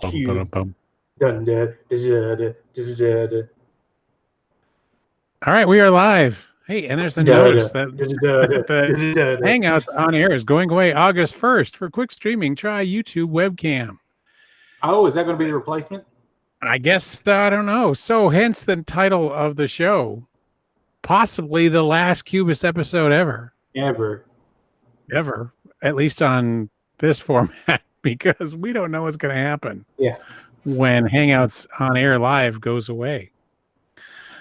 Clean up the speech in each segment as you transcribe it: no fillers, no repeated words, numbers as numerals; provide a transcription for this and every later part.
Cue. Bum. Dun, dun, dun, dun, dun, dun, dun, All right, we are live. Hey, and there's a dun, notice that dun, dun, dun, the dun, dun, dun. Hangouts on air is going away August 1st. For quick streaming, try YouTube webcam. Oh, is that going to be the replacement? I guess, I don't know. So hence the title of the show, possibly the last Cubist episode ever, at least on this format, because we don't know what's going to happen Yeah. when Hangouts on air live goes away.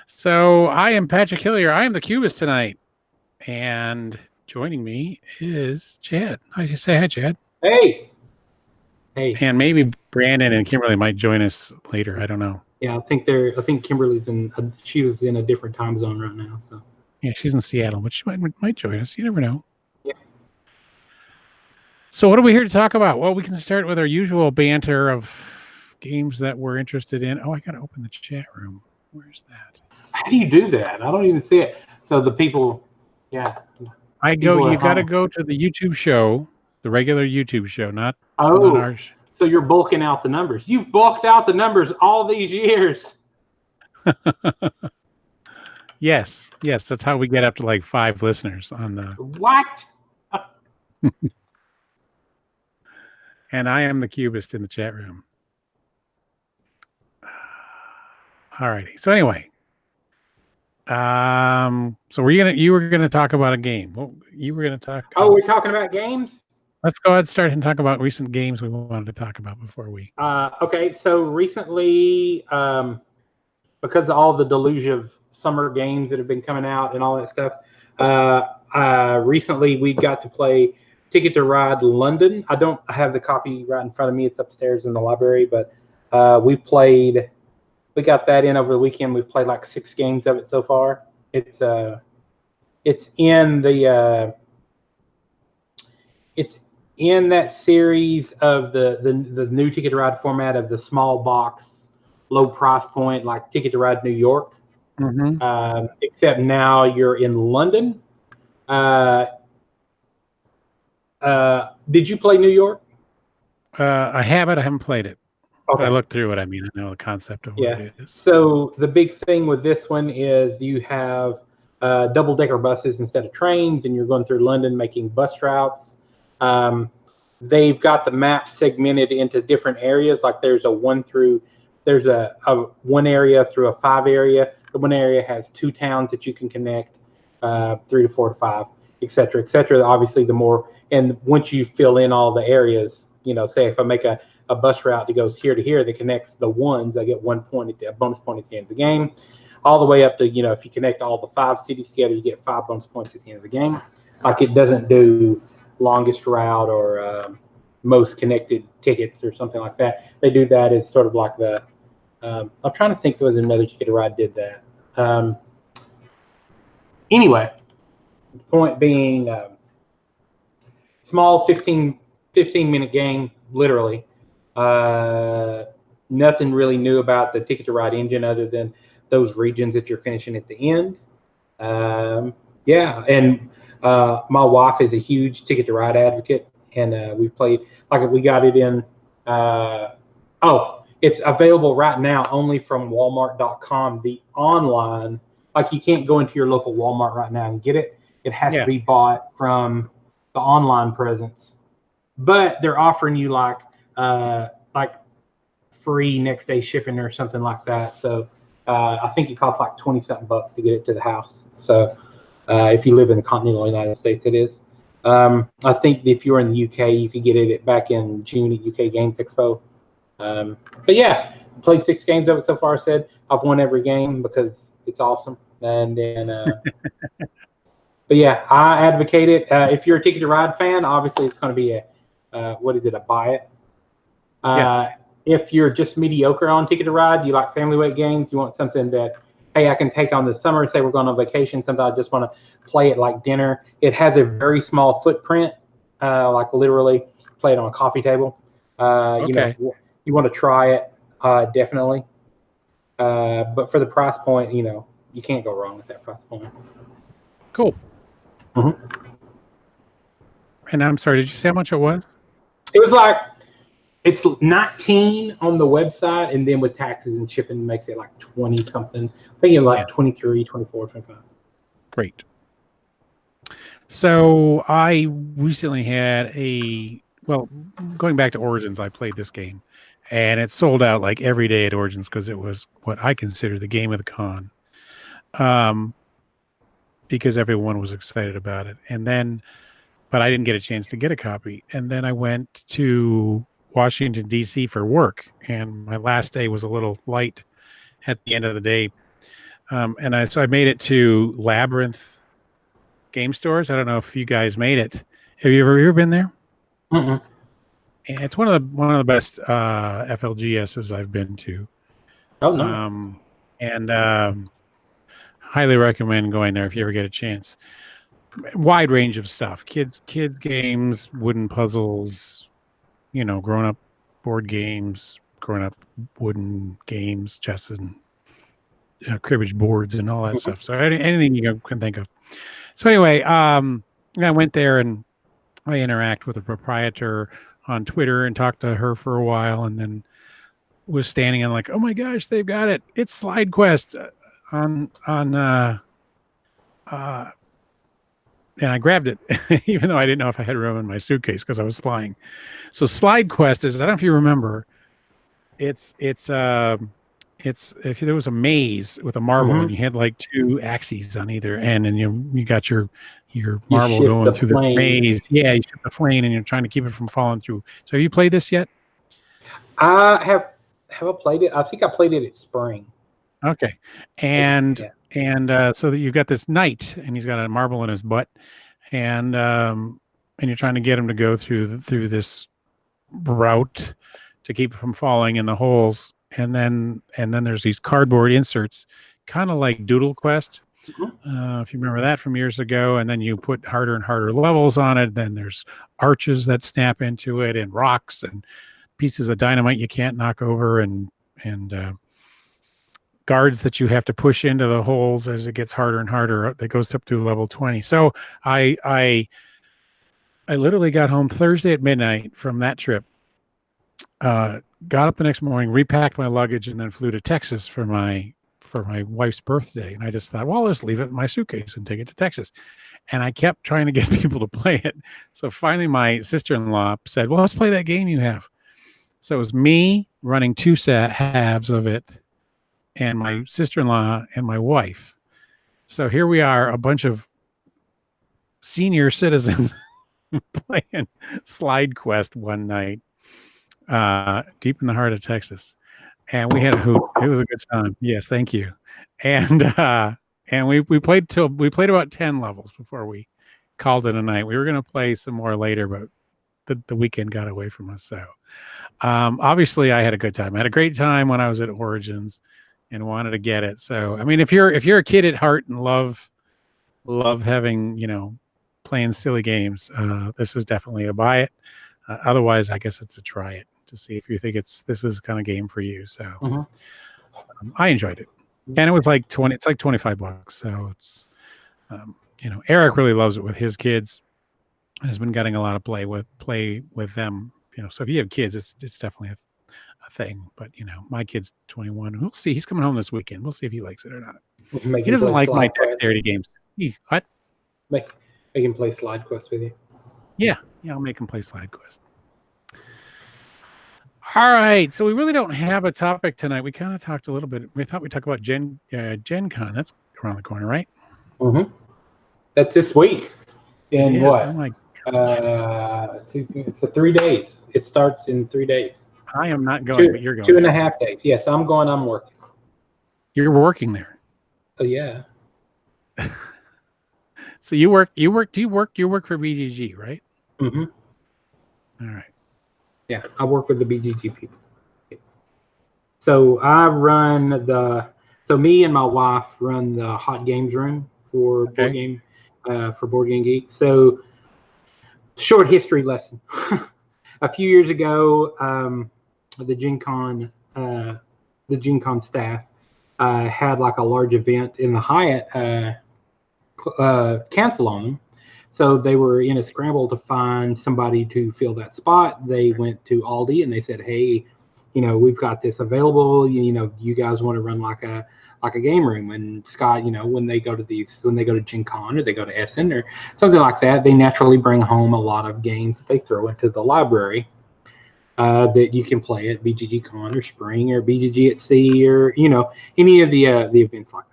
So I am Patrick Hillier. I am the Cubist tonight. And joining me is Chad. I just say hi, Chad. Hey. And maybe Brandon and Kimberly might join us later. I don't know. Yeah, I think Kimberly's she was in a different time zone right now. So yeah, she's in Seattle, but she might join us. You never know. Yeah. So what are we here to talk about? Well, we can start with our usual banter of games that we're interested in. Oh, I got to open the chat room. Where's that? How do you do that? I don't even see it. So the people, yeah. You got to go to the YouTube show, the regular YouTube show, not ours. So you're bulking out the numbers. You've bulked out the numbers all these years. Yes, that's how we get up to like 5 listeners on the. What? And I am the Cubist in the chat room. All righty. So anyway, so you were gonna talk about a game. Well, you were gonna talk. Oh, we're talking about games. Let's go ahead and start and talk about recent games we wanted to talk about before we. Okay, so recently, because of all the deluge of summer games that have been coming out and all that stuff, recently we got to play Ticket to Ride London. I don't have the copy right in front of me. It's upstairs in the library, but we got that in over the weekend. We've played like 6 games of it so far. It's in in that series of the new Ticket to Ride format of the small box, low price point, like Ticket to Ride New York. Mm-hmm. Except now you're in London. Did you play New York? I have it. I haven't played it. Okay. I looked through it. I mean, I know the concept of what it is. So the big thing with this one is you have double-decker buses instead of trains, and you're going through London making bus routes. They've got the map segmented into different areas. Like there's a one area through a 5 area. The one area has 2 towns that you can connect, 3 to 4 to 5, et cetera, et cetera. Obviously, the more, and once you fill in all the areas, say if I make a bus route that goes here to here that connects the ones, I get 1 point a bonus point at the end of the game. All the way up to, if you connect all the 5 cities together, you get 5 bonus points at the end of the game. Like it doesn't do longest route or most connected tickets or something like that. They do that as sort of like the, I'm trying to think there was another Ticket to Ride did that. Anyway, the point being, small 15-minute game, literally. Nothing really new about the Ticket to Ride engine other than those regions that you're finishing at the end. And my wife is a huge Ticket to Ride advocate, and we've played, like we got it in, it's available right now only from Walmart.com. The online, like you can't go into your local Walmart right now and get it. It has to be bought from the online presence. But they're offering you like free next day shipping or something like that. So I think it costs like $20-something to get it to the house. So if you live in the continental United States, it is. I think if you're in the UK, you could get it back in June at UK Games Expo. But yeah, played 6 games of it so far. I said I've won every game because it's awesome. And then, but yeah, I advocate it. If you're a Ticket to Ride fan, obviously it's going to be a buy it. If you're just mediocre on Ticket to Ride, you like family weight games, you want something that, hey, I can take on this summer, say we're going on vacation, something I just want to play it like dinner. It has a very small footprint, like literally play it on a coffee table. You want to try it, definitely. But for the price point, you can't go wrong with that price point. Cool. Mm-hmm. And I'm sorry, did you say how much it was? It was like It's 19 on the website, and then with taxes and shipping makes it like 20 something. I think it's like 23, 24, 25. Great. So I recently had going back to Origins, I played this game, and it sold out like every day at Origins because it was what I consider the game of the con. Because everyone was excited about it. But I didn't get a chance to get a copy. And then I went to Washington, D.C. for work, and my last day was a little light at the end of the day. So I made it to Labyrinth game stores. I don't know if you guys made it. Have you ever been there? Mm-mm. And it's one of the best FLGSs I've been to. Oh, nice. Highly recommend going there if you ever get a chance. Wide range of stuff: kids games, wooden puzzles, grown up board games, grown up wooden games, chess and cribbage boards and all that stuff. So anything you can think of. So anyway, I went there and I interact with the proprietor on Twitter and talked to her for a while, and then was standing and like, oh my gosh, they've got it! It's Slide Quest and I grabbed it, even though I didn't know if I had room in my suitcase because I was flying. So Slide Quest is, I don't know if you remember, it's if there was a maze with a marble and you had like two axes on either end, and you got your marble going through the maze. Yeah, you shift the flame and you're trying to keep it from falling through. So have you played this yet? I have I played it? I think I played it at Spring. Okay. And so that you've got this knight, and he's got a marble in his butt, and you're trying to get him to go through this route to keep it from falling in the holes, and then there's these cardboard inserts, kind of like Doodle Quest, if you remember that from years ago. And then you put harder and harder levels on it. Then there's arches that snap into it, and rocks and pieces of dynamite you can't knock over, and guards that you have to push into the holes as it gets harder and harder. That goes up to level 20. So I literally got home Thursday at midnight from that trip, got up the next morning, repacked my luggage, and then flew to Texas for my wife's birthday. And I just thought, well, let's leave it in my suitcase and take it to Texas. And I kept trying to get people to play it. So finally my sister-in-law said, well, let's play that game you have. So it was me running two halves of it, and my sister-in-law and my wife. So here we are, a bunch of senior citizens playing Slide Quest one night, deep in the heart of Texas. And we had a hoot. It was a good time. Yes, thank you. And we played about 10 levels before we called it a night. We were going to play some more later, but the weekend got away from us. So obviously I had a good time. I had a great time when I was at Origins and wanted to get it. So, I mean, if you're a kid at heart and love having, playing silly games, this is definitely a buy it. Otherwise, I guess it's a try it to see if you think this is the kind of game for you. So I enjoyed it. And it was like it's like $25. So it's, Eric really loves it with his kids and has been getting a lot of play with them. So if you have kids, it's definitely a thing. But my kid's 21. We'll see. He's coming home this weekend. We'll see if he likes it or not. He doesn't like my dexterity games. What? Make him play Slide Quest with you. Yeah, I'll make him play Slide Quest. All right, so we really don't have a topic tonight. We kind of talked a little bit. We thought we'd talk about Gen Con. That's around the corner, right? Mm-hmm. That's this week. In what? Oh my gosh. It's 3 days. It starts in 3 days. I am not going, but you're going. 2.5 days. Yes, I'm going. I'm working. You're working there. Oh yeah. So you work. You work for BGG, right? Mm-hmm. All right. Yeah, I work with the BGG people. So me and my wife run the Hot Games room for Board Game Geek. So short history lesson. A few years ago, the Gen Con staff had like a large event in the Hyatt cancel on them. So they were in a scramble to find somebody to fill that spot. They went to Aldi and they said, "Hey, we've got this available. You guys want to run like a game room?" And Scott, when they go to Gen Con or they go to Essen or something like that, they naturally bring home a lot of games that they throw into the library that you can play at BGG Con or Spring or BGG at Sea or any of the events like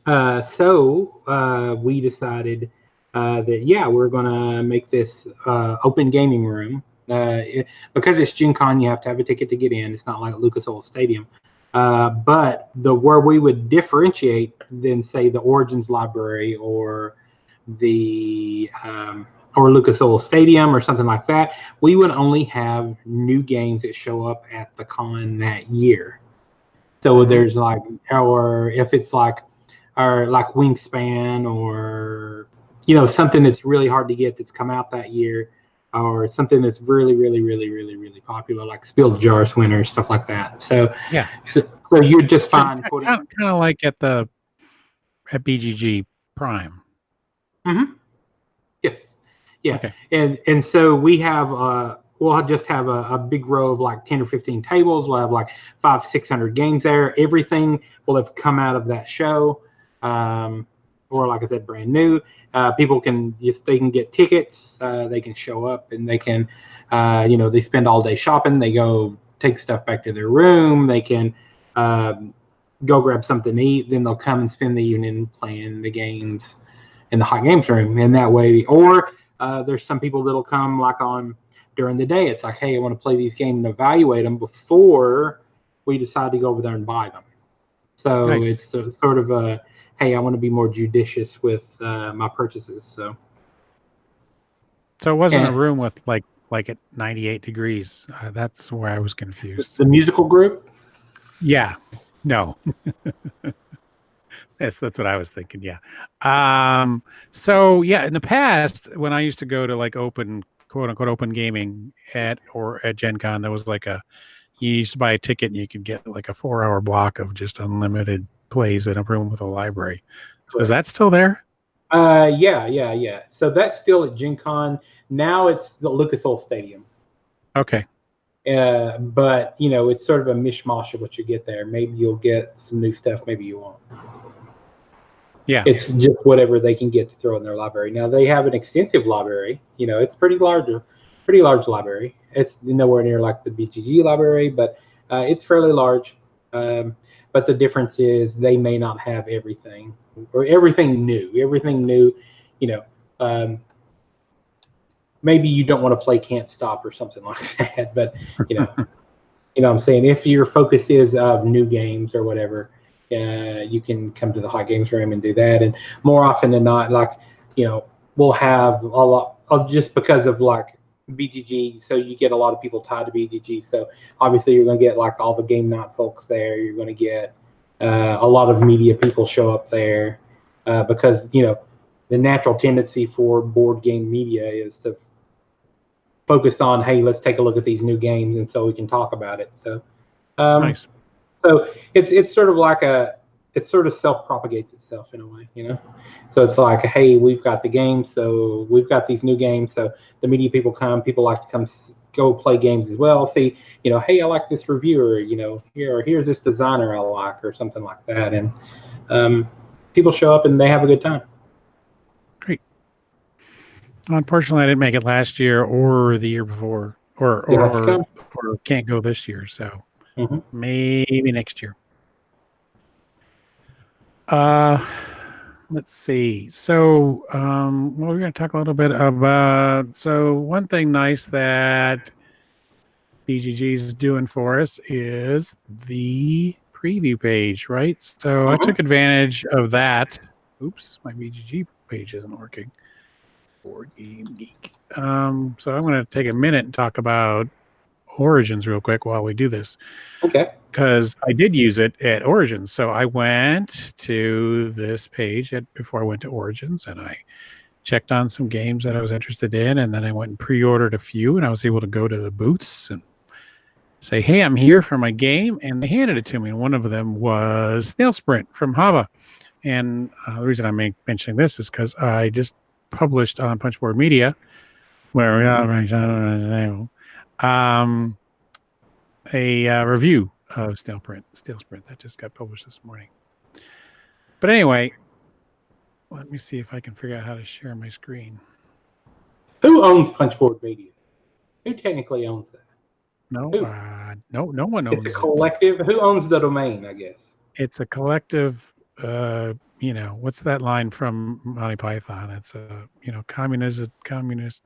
that. So we decided that we're gonna make this open gaming room. Because it's Gen Con, you have to have a ticket to get in. It's not like Lucas Oil Stadium. But where we would differentiate than say the Origins Library or the or Lucas Oil Stadium or something like that, we would only have new games that show up at the con that year. So there's or if it's like Wingspan or something that's really hard to get that's come out that year, or something that's really, really, really, really, really popular, like Spilled Jars winner, stuff like that. So so you just find kind of like at BGG Prime. Mm-hmm. Yes. Yeah. Okay. And so we have we'll just have a big row of like 10 or 15 tables. We'll have like 500-600 games there. Everything will have come out of that show. Or like I said, brand new. People they can get tickets. They can show up and they can, they spend all day shopping. They go take stuff back to their room. They can go grab something to eat. Then they'll come and spend the evening playing the games in the hot games room. And that way, or there's some people that'll come like on during the day. It's like, hey, I want to play these games and evaluate them before we decide to go over there and buy them. So it's sort of a, hey, I want to be more judicious with my purchases. So it wasn't a room with like at 98 degrees. That's where I was confused. The musical group? Yeah. No. That's what I was thinking. Yeah. So in the past, when I used to go to like open, quote unquote, open gaming at Gen Con, there was like you used to buy a ticket and you could get like a 4-hour block of just unlimited plays in a room with a library. So is that still there? Yeah. So that's still at Gen Con. Now it's the Lucas Oil Stadium. Okay. But it's sort of a mishmash of what you get there. Maybe you'll get some new stuff, maybe you won't. Yeah. It's just whatever they can get to throw in their library. Now they have an extensive library. It's pretty large library. It's nowhere near like the BGG library, but it's fairly large. But the difference is they may not have everything or everything new. Maybe you don't want to play Can't Stop or something like that. But what I'm saying, if your focus is of new games or whatever, you can come to the hot games room and do that. And more often than not, like we'll have a lot just because of like BGG, so you get a lot of people tied to BGG. So obviously you're going to get like all the game night folks there. You're going to get a lot of media people show up there because the natural tendency for board game media is to focus on, hey, let's take a look at these new games, and so we can talk about it. So nice. So it's sort of like it sort of self-propagates itself in a way, So it's like, hey, we've got the games, so we've got these new games, so the media people like to come go play games as well. See, hey, I like this reviewer, here's this designer I like, or something like that, and people show up and they have a good time. Great. Unfortunately, I didn't make it last year or the year before, or can't go this year, so. Mm-hmm. Maybe next year. Let's see. So, we're going to talk a little bit about. So, one thing nice that BGG is doing for us is the preview page, right? So, I took advantage of that. Oops, my BGG page isn't working. Board Game Geek. So, I'm going to take a minute and talk about Origins real quick while we do this. Okay. Because I did use it at Origins. So I went to this page before I went to Origins, and I checked on some games that I was interested in, and then I went and pre-ordered a few, and I was able to go to the booths and say, hey, I'm here for my game, and they handed it to me. And one of them was Snail Sprint from Hava. And the reason I'm mentioning this is because I just published on Punchboard Media, where we are a review of Stale Sprint that just got published this morning. But anyway, let me see if I can figure out how to share my screen. Who owns Punchboard Media? Who technically owns that? No, no one owns it. It's a collective. Who owns the domain, I guess? It's a collective, what's that line from Monty Python? It's a, communist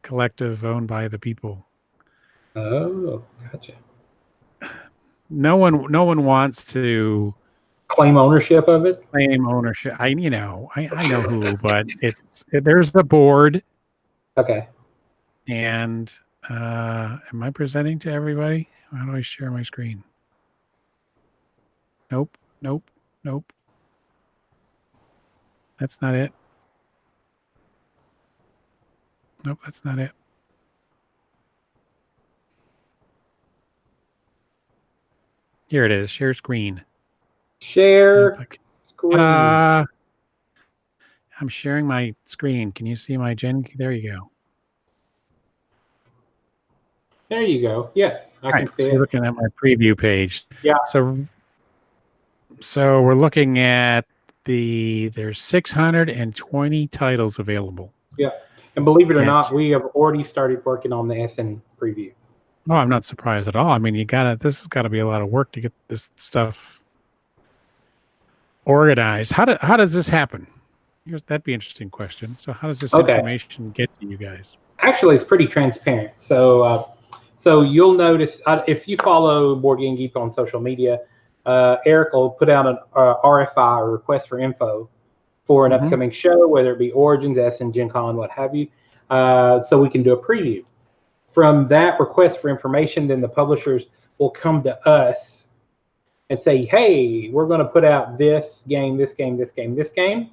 collective owned by the people. Oh, gotcha. No one wants to claim ownership of it. Claim ownership. I know who, but there's the board. Okay. And am I presenting to everybody? How do I share my screen? Nope. That's not it. Nope, that's not it. Here it is. Share screen. Share screen. I'm sharing my screen. Can you see my Gen? There you go. There you go. Yes, I can see it. You're looking at my preview page. Yeah. So we're looking at there's 620 titles available. Yeah. And believe it or not, we have already started working on the SN preview. Oh, I'm not surprised at all. I mean, this has got to be a lot of work to get this stuff organized. How does this happen? That'd be an interesting question. So how does this information get to you guys? Actually, it's pretty transparent. So you'll notice if you follow Board Game Geek on social media, Eric will put out an RFI, or request for info, for an upcoming show, whether it be Origins, SN, Gen Con, what have you, so we can do a preview. From that request for information, then the publishers will come to us and say, hey, we're going to put out this game, this game, this game, this game.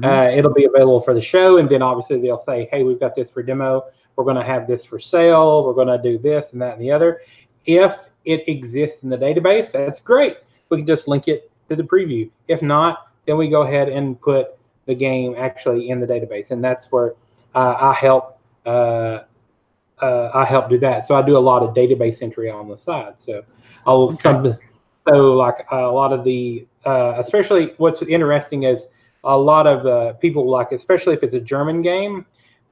It'll be available for the show. And then obviously they'll say, hey, we've got this for demo. We're going to have this for sale. We're going to do this and that and the other. If it exists in the database, that's great. We can just link it to the preview. If not, then we go ahead and put the game actually in the database. And that's where I help do that. So I do a lot of database entry on the side. So a lot of the, especially what's interesting is a lot of people, like, especially if it's a German game,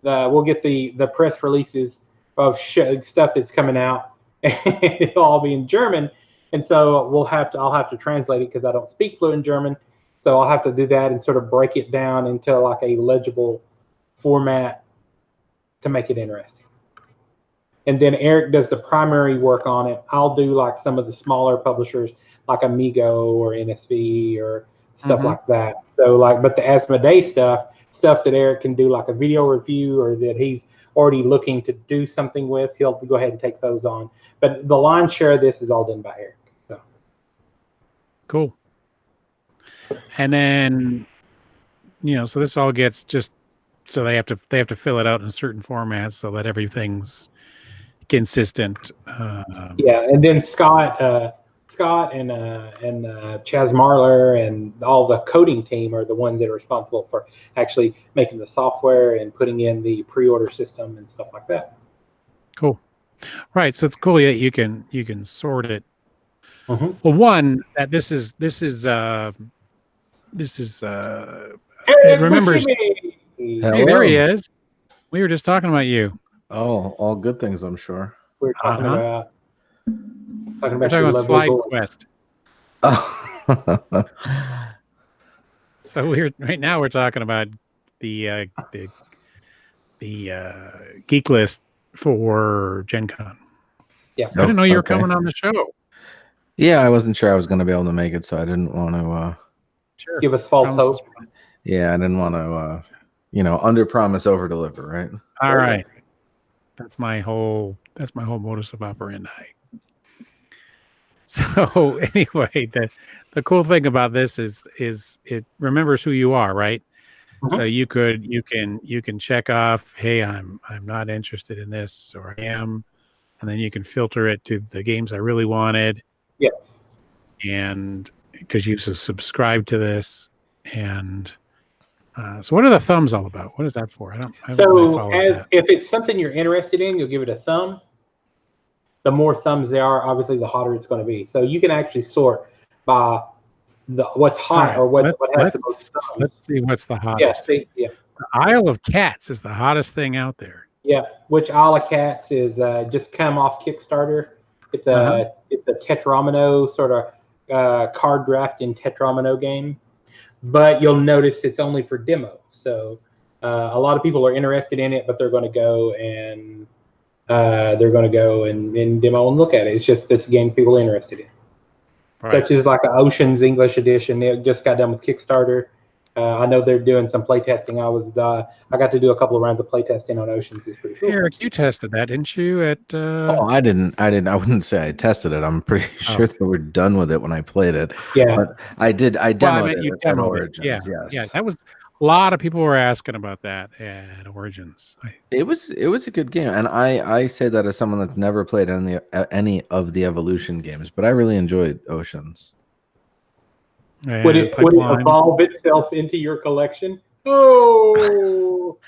we'll get the press releases of stuff that's coming out, and it'll all be in German. And so I'll have to translate it because I don't speak fluent German. So I'll have to do that and sort of break it down into like a legible format to make it interesting. And then Eric does the primary work on it. I'll do like some of the smaller publishers like Amigo or NSV or stuff like that. So but the Asmodee stuff that Eric can do like a video review, or that he's already looking to do something with, he'll go ahead and take those on. But the lion's share of this is all done by Eric. So. Cool. And then, so this all gets so they have to fill it out in certain formats so that everything's consistent. And then Scott and Chaz Marler and all the coding team are the ones that are responsible for actually making the software and putting in the pre-order system and stuff like that. Cool. Right. So it's cool that you can sort it. Well, one, that this is it remembers. Hey, there he is. We were just talking about you. Oh, all good things, I'm sure. We're talking about Slide Quest. Oh. So right now we're talking about the geek list for Gen Con. Yeah. I didn't know you were coming on the show. Yeah, I wasn't sure I was going to be able to make it, so I didn't want to give us false hope. Yeah, I didn't want to under promise, over deliver, right? All right. That's my whole modus operandi. So anyway, the cool thing about this is it remembers who you are, right? So you can check off, hey, I'm not interested in this, or I am, and then you can filter it to the games I really wanted. Yes. And because you've subscribed to this, and So what are the thumbs all about? What is that for? I haven't really So followed that. if it's something you're interested in, you'll give it a thumb. The more thumbs there are, obviously, the hotter it's going to be. So you can actually sort by what's hot or what has the most thumbs. Let's see what's the hottest. Yeah. The Isle of Cats is the hottest thing out there. Yeah, which Isle of Cats is just come off Kickstarter. It's a Tetramino sort of card drafting Tetramino game, but you'll notice it's only for demo. So a lot of people are interested in it, but they're going to go and demo and look at it. It's just this game people are interested in, such as like an Oceans English edition. They just got done with Kickstarter. I know they're doing some playtesting. I got to do a couple of rounds of playtesting on Oceans. It's pretty cool. Eric, you tested that, didn't you? I didn't. I wouldn't say I tested it. I'm pretty sure they were done with it when I played it. Yeah, but I did. I demoed it at Origins. Yeah, yeah. That was a lot of people were asking about that at Origins. It was a good game, and I say that as someone that's never played any of the Evolution games, but I really enjoyed Oceans. Would it evolve itself into your collection? Oh.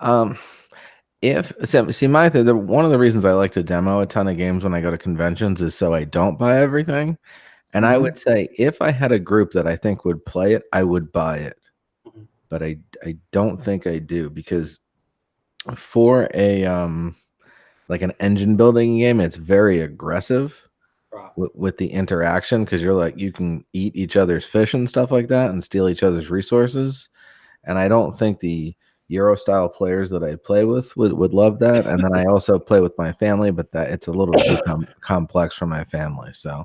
One of the reasons I like to demo a ton of games when I go to conventions is so I don't buy everything. And I would say if I had a group that I think would play it, I would buy it. But I don't think I do, because for a like an engine building game, it's very aggressive. With the interaction, because you're like, you can eat each other's fish and stuff like that and steal each other's resources. And I don't think the Euro style players that I play with would love that. And then I also play with my family, but that it's a little too complex for my family. So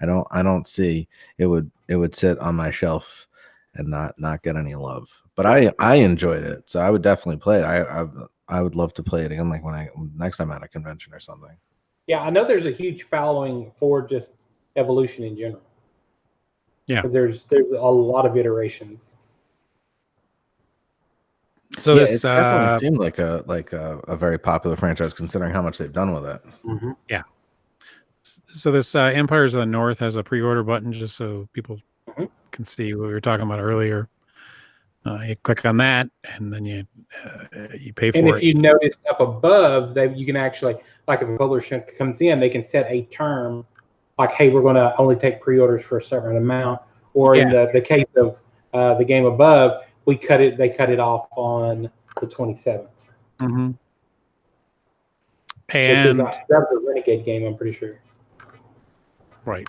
I don't see it would sit on my shelf and not get any love. But I enjoyed it, so I would definitely play it. I would love to play it again, like next time at a convention or something. Yeah, I know there's a huge following for just Evolution in general. Yeah, there's a lot of iterations. So this it definitely seemed like a very popular franchise, considering how much they've done with it. Mm-hmm. Yeah. So this Empires of the North has a pre-order button, just so people can see what we were talking about earlier. You click on that, and then you pay for it. And if you notice up above, that you can actually, like if a publisher comes in, they can set a term, like, hey, we're going to only take pre-orders for a certain amount. Or in the case of the game above, they cut it off on the 27th. Mm-hmm. And that was a Renegade game, I'm pretty sure. Right.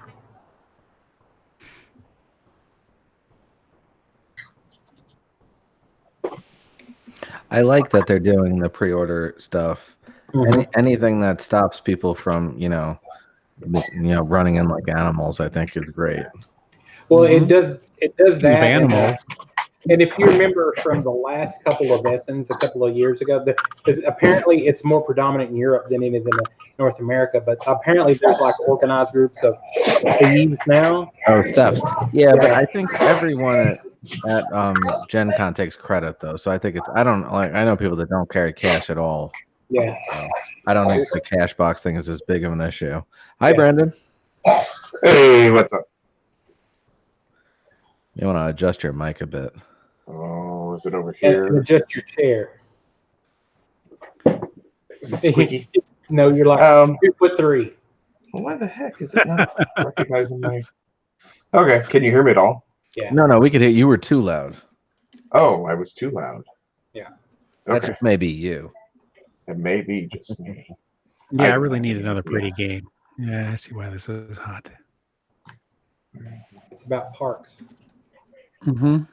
I like that they're doing the pre-order stuff. Anything that stops people from, running in like animals, I think is great. Well, it does that. Animals. And if you remember from the last couple of Essens a couple of years ago, apparently it's more predominant in Europe than it is in North America. But apparently there's like organized groups of thieves now. Oh, theft. Yeah, but I think everyone at Gen Con takes credit though. So I think I know people that don't carry cash at all. Yeah. I don't think the cash box thing is as big of an issue. Hi, Brandon. Hey, what's up? You want to adjust your mic a bit. Oh, is it over here? And adjust your chair. Is it squeaky? No, you're like 2'3". Why the heck is it not recognizing my? Okay, can you hear me at all? Yeah. No, we could hear you. Were too loud. Oh, I was too loud. Yeah. That just may be you. It may be just me. Yeah, I really need another pretty game. Yeah, I see why this is hot. It's about parks. Mm-hmm.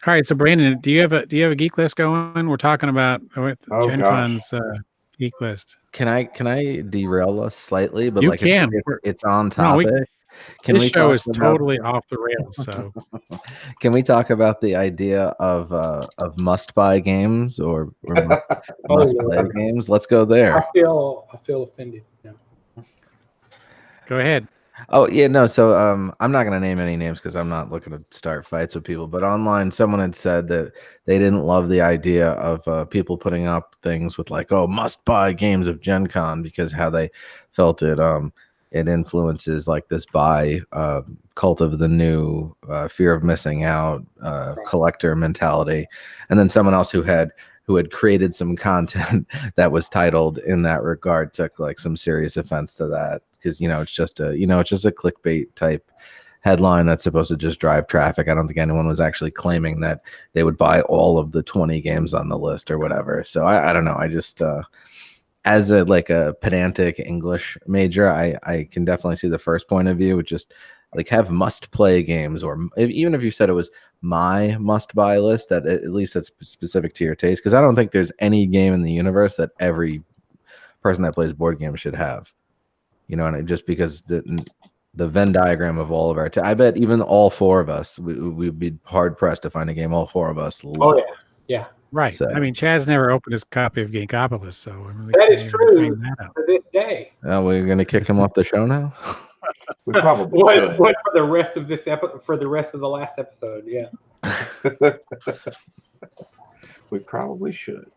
All right, so Brandon, do you have a geek list going? We're talking about Gen Con's geek list. Can I derail us slightly? But you can. It's on topic. This show is totally off the rails. So, can we talk about the idea of must-buy games or must-play games? Let's go there. I feel offended. No. Go ahead. Oh yeah, no. So I'm not gonna name any names because I'm not looking to start fights with people. But online, someone had said that they didn't love the idea of people putting up things with like, must-buy games of Gen Con, because how they felt it it influences like this buy cult of the new, fear of missing out, collector mentality, and then someone else who had created some content that was titled in that regard took like some serious offense to that, because it's just a clickbait type headline that's supposed to just drive traffic. I don't think anyone was actually claiming that they would buy all of the 20 games on the list or whatever. So I don't know. I just as a pedantic English major, I can definitely see the first point of view, which just like have must play games, or even if you said it was my must buy list, that at least that's specific to your taste, because I don't think there's any game in the universe that every person that plays board games should have. And just because the Venn diagram of all of our I bet even all four of us, we'd be hard pressed to find a game all four of us love. Oh yeah. Right. So, I mean, Chaz never opened his copy of Gamecopolis, so I mean, that is true to this day. we're gonna kick him off the show now. We probably should. What for the rest of this for the rest of the last episode? Yeah. We probably should.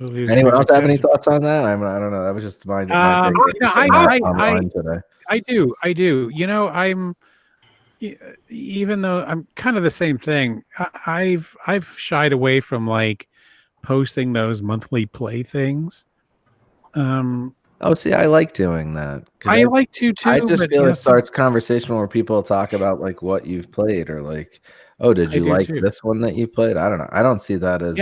Anyone else have any thoughts on that? I don't know. That was just my take today. I do. I'm even though I'm kind of the same thing. I've shied away from like posting those monthly play things. See, I like doing that. I like to too. I just feel it starts conversation where people talk about like what you've played, or like, oh, did you like this one that you played? I don't know. I don't see that as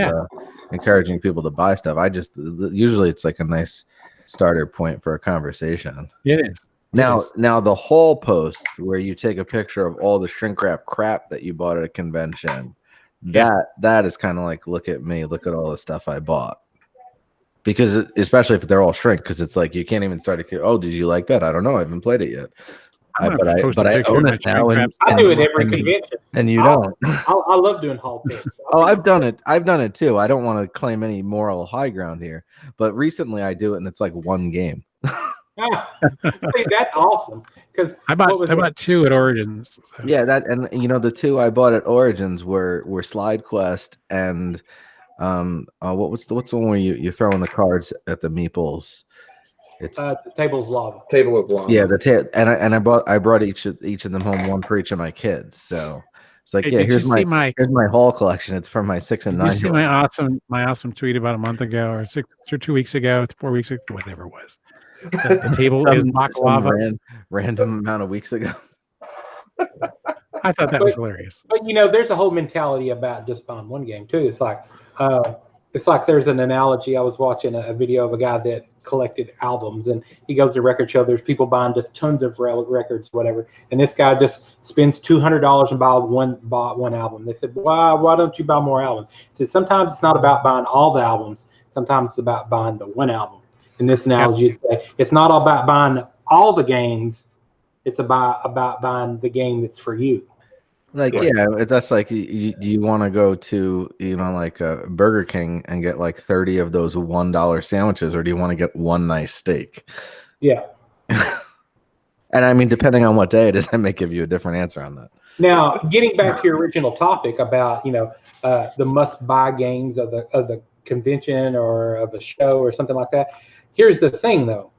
encouraging people to buy stuff. I just usually it's like a nice starter point for a conversation. It is. Now the whole post where you take a picture of all the shrink wrap crap that you bought at a convention, that is kind of like, look at me, look at all the stuff I bought. Because especially if they're all shrink, because it's like you can't even start to. Oh, did you like that? I don't know. I haven't played it yet. But I own it now, and I do it every convention. And you don't. I love doing haul picks. I've done it. I've done it too. I don't want to claim any moral high ground here, but recently I do it, and it's like one game. See, that's awesome. Because I bought two at Origins. So. Yeah, the two I bought at Origins were Slide Quest and what's the one where you throw in the cards at the meeples? It's the Table's Lava. Table of Lava. Yeah, I brought each of them home, one for each of my kids. So it's like, here's my haul collection. It's for my 6 and 9. You see my awesome tweet about a month ago, or 2 weeks ago, 4 weeks ago, whatever it was. The table is mock lava. Random amount of weeks ago. I thought that was hilarious. But there's a whole mentality about just buying one game too. It's like there's an analogy. I was watching a video of a guy that collected albums, and he goes to a record show. There's people buying just tons of records, whatever, and this guy just spends $200 and bought one album. They said, why don't you buy more albums? He said, sometimes it's not about buying all the albums. Sometimes it's about buying the one album. In this analogy, it's not all about buying all the games. It's about buying the game that's for you. Like, that's like, do you want to go to, like a Burger King and get like 30 of those $1 sandwiches, or do you want to get one nice steak? Yeah. And I mean, depending on what day it is, I may give you a different answer on that. Now, getting back to your original topic about, the must-buy games of the convention or of a show or something like that. Here's the thing, though.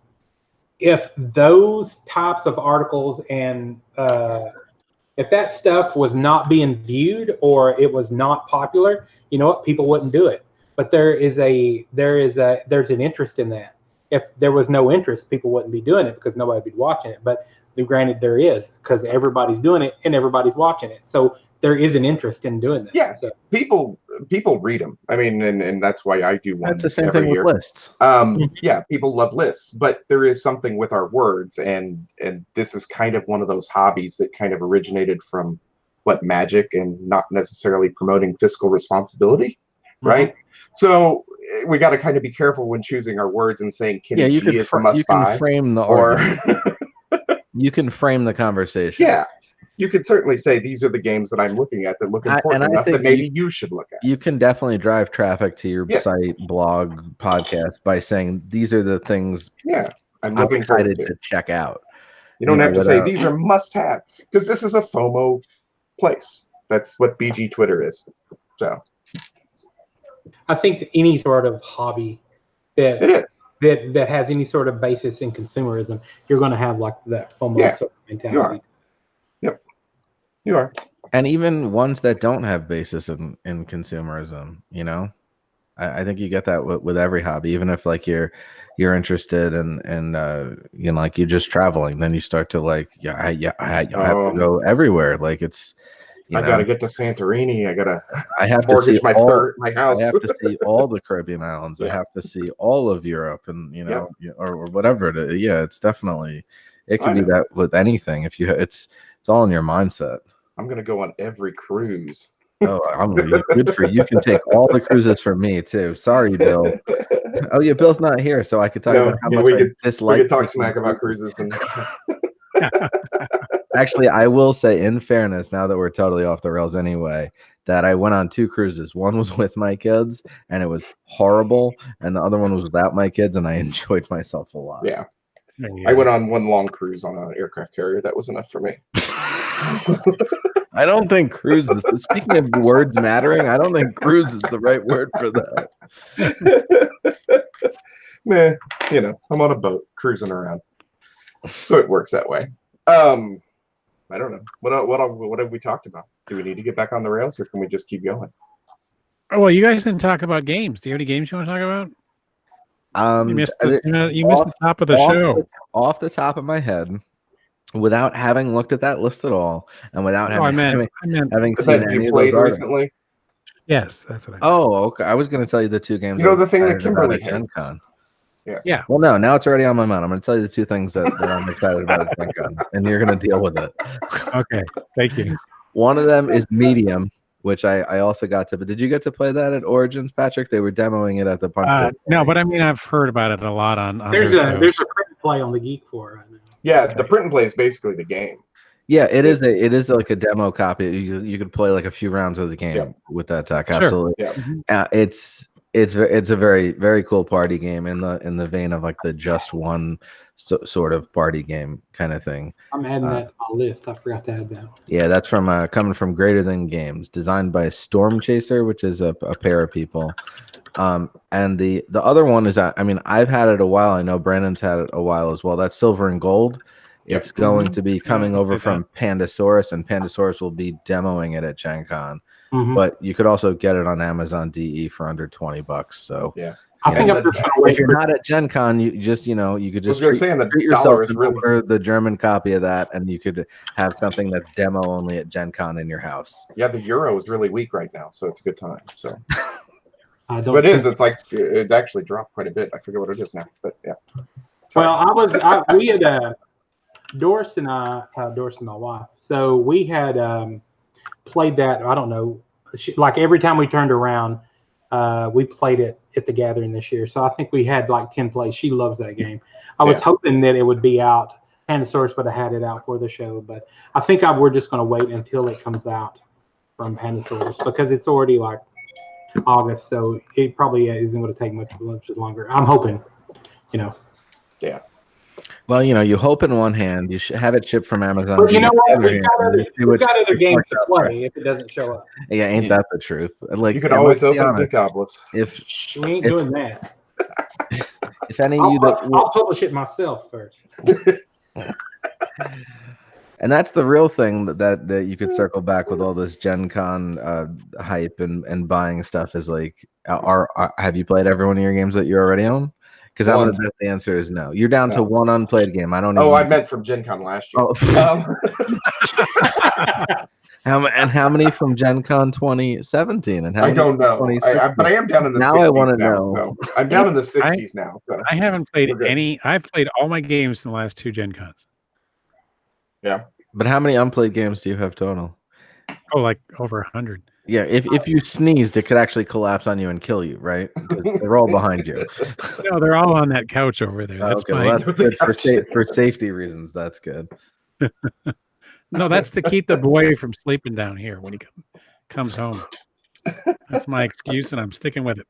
If those types of articles and if that stuff was not being viewed or it was not popular, you know what? People wouldn't do it. But there's an interest in that. If there was no interest, people wouldn't be doing it because nobody would be watching it. But granted, there is, because everybody's doing it and everybody's watching it. So there is an interest in doing that. Yeah, so. People read them. I mean, and that's why I do one. That's the same thing with lists. Yeah, people love lists, but there is something with our words, and this is kind of one of those hobbies that kind of originated from Magic, and not necessarily promoting fiscal responsibility, right? So we got to kind of be careful when choosing our words and saying Kenny G is a must buy. You can frame the argument. You can frame the conversation. Yeah. You could certainly say these are the games that I'm looking at that look important enough that maybe you should look at. You can definitely drive traffic to your site, blog, podcast by saying these are the things I'm looking excited to check out. You don't have to say these are must-have, because this is a FOMO place. That's what BG Twitter is. So I think any sort of hobby that it is. that has any sort of basis in consumerism, you're going to have like that FOMO sort of mentality. Yep, you are. And even ones that don't have basis in consumerism, you know, I think you get that with every hobby. Even if like you're interested in you know, like you're just traveling, then you start to like I have to go everywhere. Like it's, you I know, gotta get to Santorini. I have to mortgage see my house. I have to see all the Caribbean islands. I have to see all of Europe, and you know, or whatever it is. Yeah, it's definitely, it can be that with anything. If you, it's all in your mindset. I'm gonna go on every cruise. Oh, I'm good for you. You can take all the cruises from me too. Sorry, Bill. Oh yeah, Bill's not here, so I could talk about how much I dislike. We could talk smack about cruises. Actually, I will say, in fairness, now that we're totally off the rails anyway, that I went on 2 cruises. One was with my kids, and it was horrible, and the other one was without my kids, and I enjoyed myself a lot. Yeah. I went on one long cruise on an aircraft carrier. That was enough for me. I don't think cruises, speaking of words mattering, I don't think cruise is the right word for that. Man, you know, I'm on a boat cruising around, so it works that way. I don't know. What have we talked about? Do we need to get back on the rails, or can we just keep going? Oh, well, you guys didn't talk about games. Do you have any games you want to talk about? You missed the top of the show. Off the top of my head, without having looked at that list at all, and without having seen any of those recently. Yes, that's what I said. Oh, okay. I was going to tell you the 2 games. You know, the thing that Kimberly hates. Gen Con. Yes. Yeah. Well, no, now it's already on my mind. I'm going to tell you the 2 things that I'm excited about at Gen Con, and you're going to deal with it. Okay. Thank you. One of them is Medium, which I also got to. But did you get to play that at Origins, Patrick? They were demoing it at the Punch. No, but I mean, I've heard about it a lot on there's a print and play on the Geek Floor right now. Yeah, the print and play is basically the game. Yeah, it is like a demo copy. You could play like a few rounds of the game with that tech. Absolutely. Yeah. It's a very, very cool party game in the vein of like the Just One sort of party game kind of thing. I'm adding that to my list. I forgot to add that. Yeah, that's from coming from Greater Than Games, designed by Storm Chaser, which is a pair of people. And the other one is, I mean, I've had it a while. I know Brandon's had it a while as well. That's Silver and Gold. It's going to be coming over from Pandasaurus, and Pandasaurus will be demoing it at Gen Con. But you could also get it on Amazon DE for under $20. So yeah, I think if you're not at Gen Con, you just, you know, you could just treat yourself to order the German copy of that, and you could have something that's demo only at Gen Con in your house. Yeah, the euro is really weak right now, so it's a good time. So, but it's like it actually dropped quite a bit. I forget what it is now, but yeah. Well, we had Doris and my wife. So we had played that. I don't know, like every time we turned around, we played it at the gathering this year. So I think we had like 10 plays. She loves that game. I was hoping that it would be out. Pandasaurus would have had it out for the show, but I think we're just going to wait until it comes out from Pandasaurus because it's already like August, so it probably isn't going to take much longer. I'm hoping, you know. Yeah. Well, you know, you hope in one hand, you should have it shipped from Amazon. But you know what? We've got other games to play if it doesn't show up. Yeah, ain't that the truth? Like, you can always open the goblets. We ain't doing that. If any of you I'll publish it myself first. And that's the real thing that you could circle back with all this Gen Con hype and buying stuff is like, have you played every one of your games that you already own? Because I'm gonna bet the answer is no. You're down to one unplayed game. I don't. I meant from Gen Con last year. How many from Gen Con 2017? And how I don't know. But I am down in the 60s now. I want to know. So I'm down in the 60s now. So. I haven't played any. I've played all my games in the last 2 Gen Cons. Yeah. But how many unplayed games do you have total? Oh, like over 100. Yeah, if you sneezed, it could actually collapse on you and kill you, right? Because they're all behind you. No, they're all on that couch over there. That's fine. Well, that's good for safety reasons. That's good. No, that's to keep the boy from sleeping down here when he comes home. That's my excuse, and I'm sticking with it.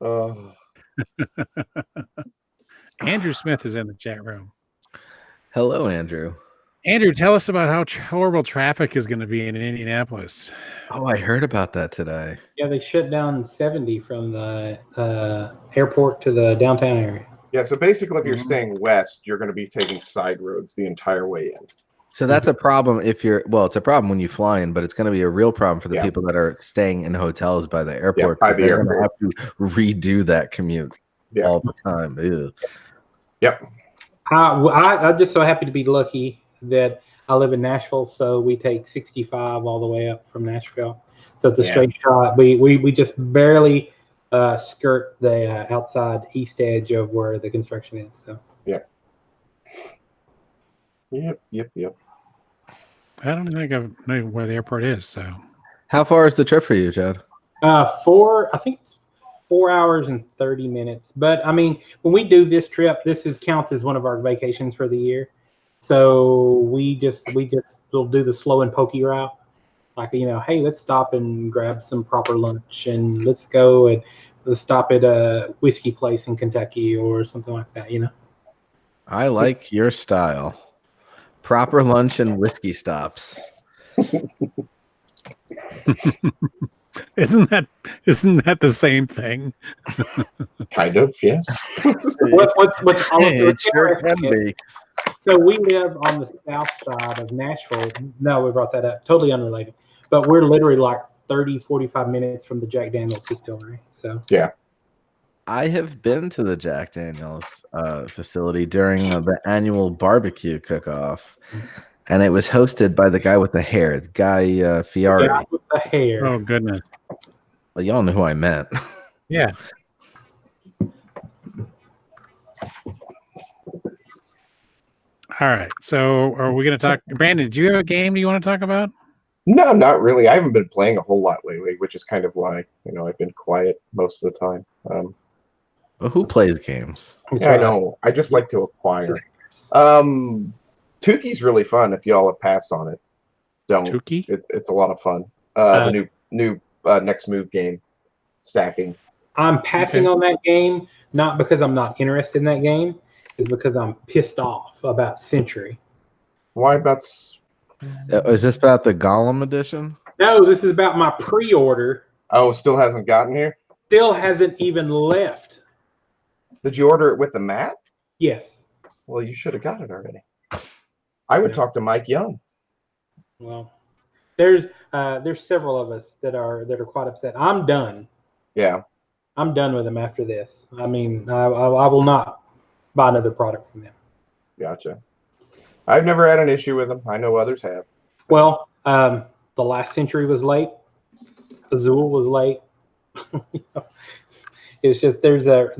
Oh. Andrew Smith is in the chat room. Hello, Andrew. Andrew, tell us about how horrible traffic is going to be in Indianapolis. Oh, I heard about that today. Yeah, they shut down 70 from the airport to the downtown area. Yeah, so basically, if you're staying west, you're going to be taking side roads the entire way in. So that's a problem if you're, well, it's a problem when you fly in, but it's going to be a real problem for the people that are staying in hotels by the airport. Yeah, by the they're airport. going to have to redo that commute all the time. Ew. Yep. I'm just so happy to be lucky that I live in Nashville, so we take 65 all the way up from Nashville. So it's a straight shot. We just barely skirt the outside east edge of where the construction is. So Yep. I don't think I know where the airport is. So, how far is the trip for you, Chad? I think it's 4 hours and 30 minutes. But I mean, when we do this trip, counts as one of our vacations for the year. So we will do the slow and pokey route. Like, hey, let's stop and grab some proper lunch, and let's go and let's stop at a whiskey place in Kentucky or something like that. I like your style. Proper lunch and whiskey stops. Isn't that the same thing? Kind of, yes. What's It sure can be. So we live on the south side of Nashville. No, we brought that up. Totally unrelated. But we're literally like 30, 45 minutes from the Jack Daniel's distillery. So yeah. I have been to the Jack Daniel's facility during the annual barbecue cook-off, and it was hosted by the guy with the hair, Guy Fieri. The guy with the hair. Oh, goodness. Well, y'all know who I meant. Yeah. All right. So are we going to talk? Brandon, do you have a game you want to talk about? No, not really. I haven't been playing a whole lot lately, which is kind of why, I've been quiet most of the time. Well, who plays games? Yeah, I know. I just like to acquire. Tuki's really fun if y'all have passed on it. Don't. Tuki? It's a lot of fun. The new next move game, stacking. I'm passing on that game, not because I'm not interested in that game, it's because I'm pissed off about Century. Why about... Is this about the Gollum edition? No, this is about my pre-order. Oh, still hasn't gotten here? Still hasn't even left. Did you order it with the mat? Yes. Well, you should have got it already. I would talk to Mike Young. Well, there's several of us that are quite upset. I'm done. Yeah. I'm done with them after this. I mean, I will not buy another product from them. Gotcha. I've never had an issue with them. I know others have. Well, the last Century was late. Azul was late. It's just there's a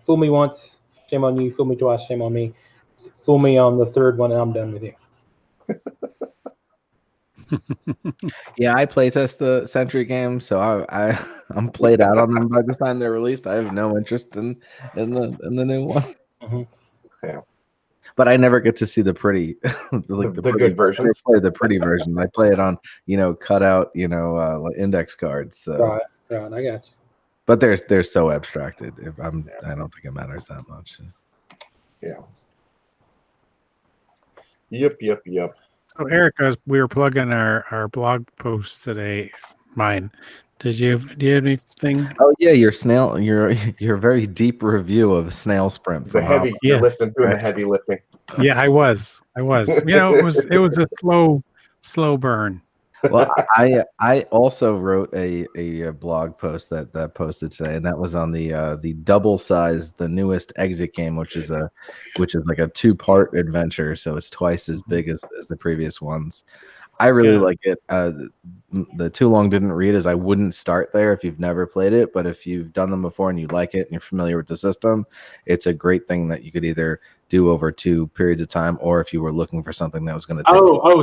fool me once, shame on you. Fool me twice, shame on me. Fool me on the third one, and I'm done with you. Yeah, I playtest the Century games, so I'm played out on them by the time they're released. I have no interest in the new one. Mm-hmm. Yeah. But I never get to see the pretty, the good versions. I play the pretty version. I play it on, cut out, index cards. So. Right, I got you. But they're so abstracted. I don't think it matters that much. Yeah. Yep. So, Eric, we were plugging our blog posts today. Mine. Do you have anything? Oh yeah, your very deep review of Snail Sprint. The heavy, you're doing the heavy lifting. Yeah, I was. It was a slow burn. Well, I also wrote a blog post that posted today, and that was on the double size, the newest Exit game, which is like a 2-part adventure, so it's twice as big as the previous ones. I really like it. The Too Long Didn't Read is I wouldn't start there if you've never played it, but if you've done them before and you like it and you're familiar with the system, it's a great thing that you could either do over 2 periods of time, or if you were looking for something that was going to take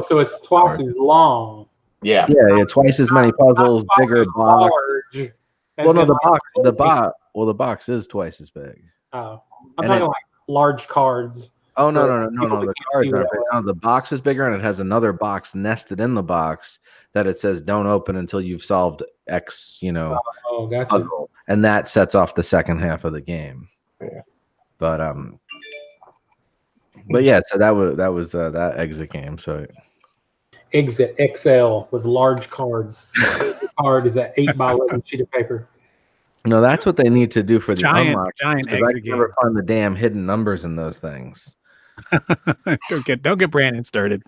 so it's twice as long. Yeah, twice as many puzzles, bigger box. Well, no, the box is twice as big. Oh, I'm talking like large cards. Oh no! The cards are big. No, the box is bigger, and it has another box nested in the box that it says "Don't open until you've solved X." Gotcha. Puzzle, and that sets off the second half of the game. Yeah. But But yeah, so that was that exit game. So Exit XL with large cards. The card is that 8x11 sheet of paper. no, that's what they need to do for the Giant unlock. exit I can never game. find the damn hidden numbers in those things. Don't get Brandon started.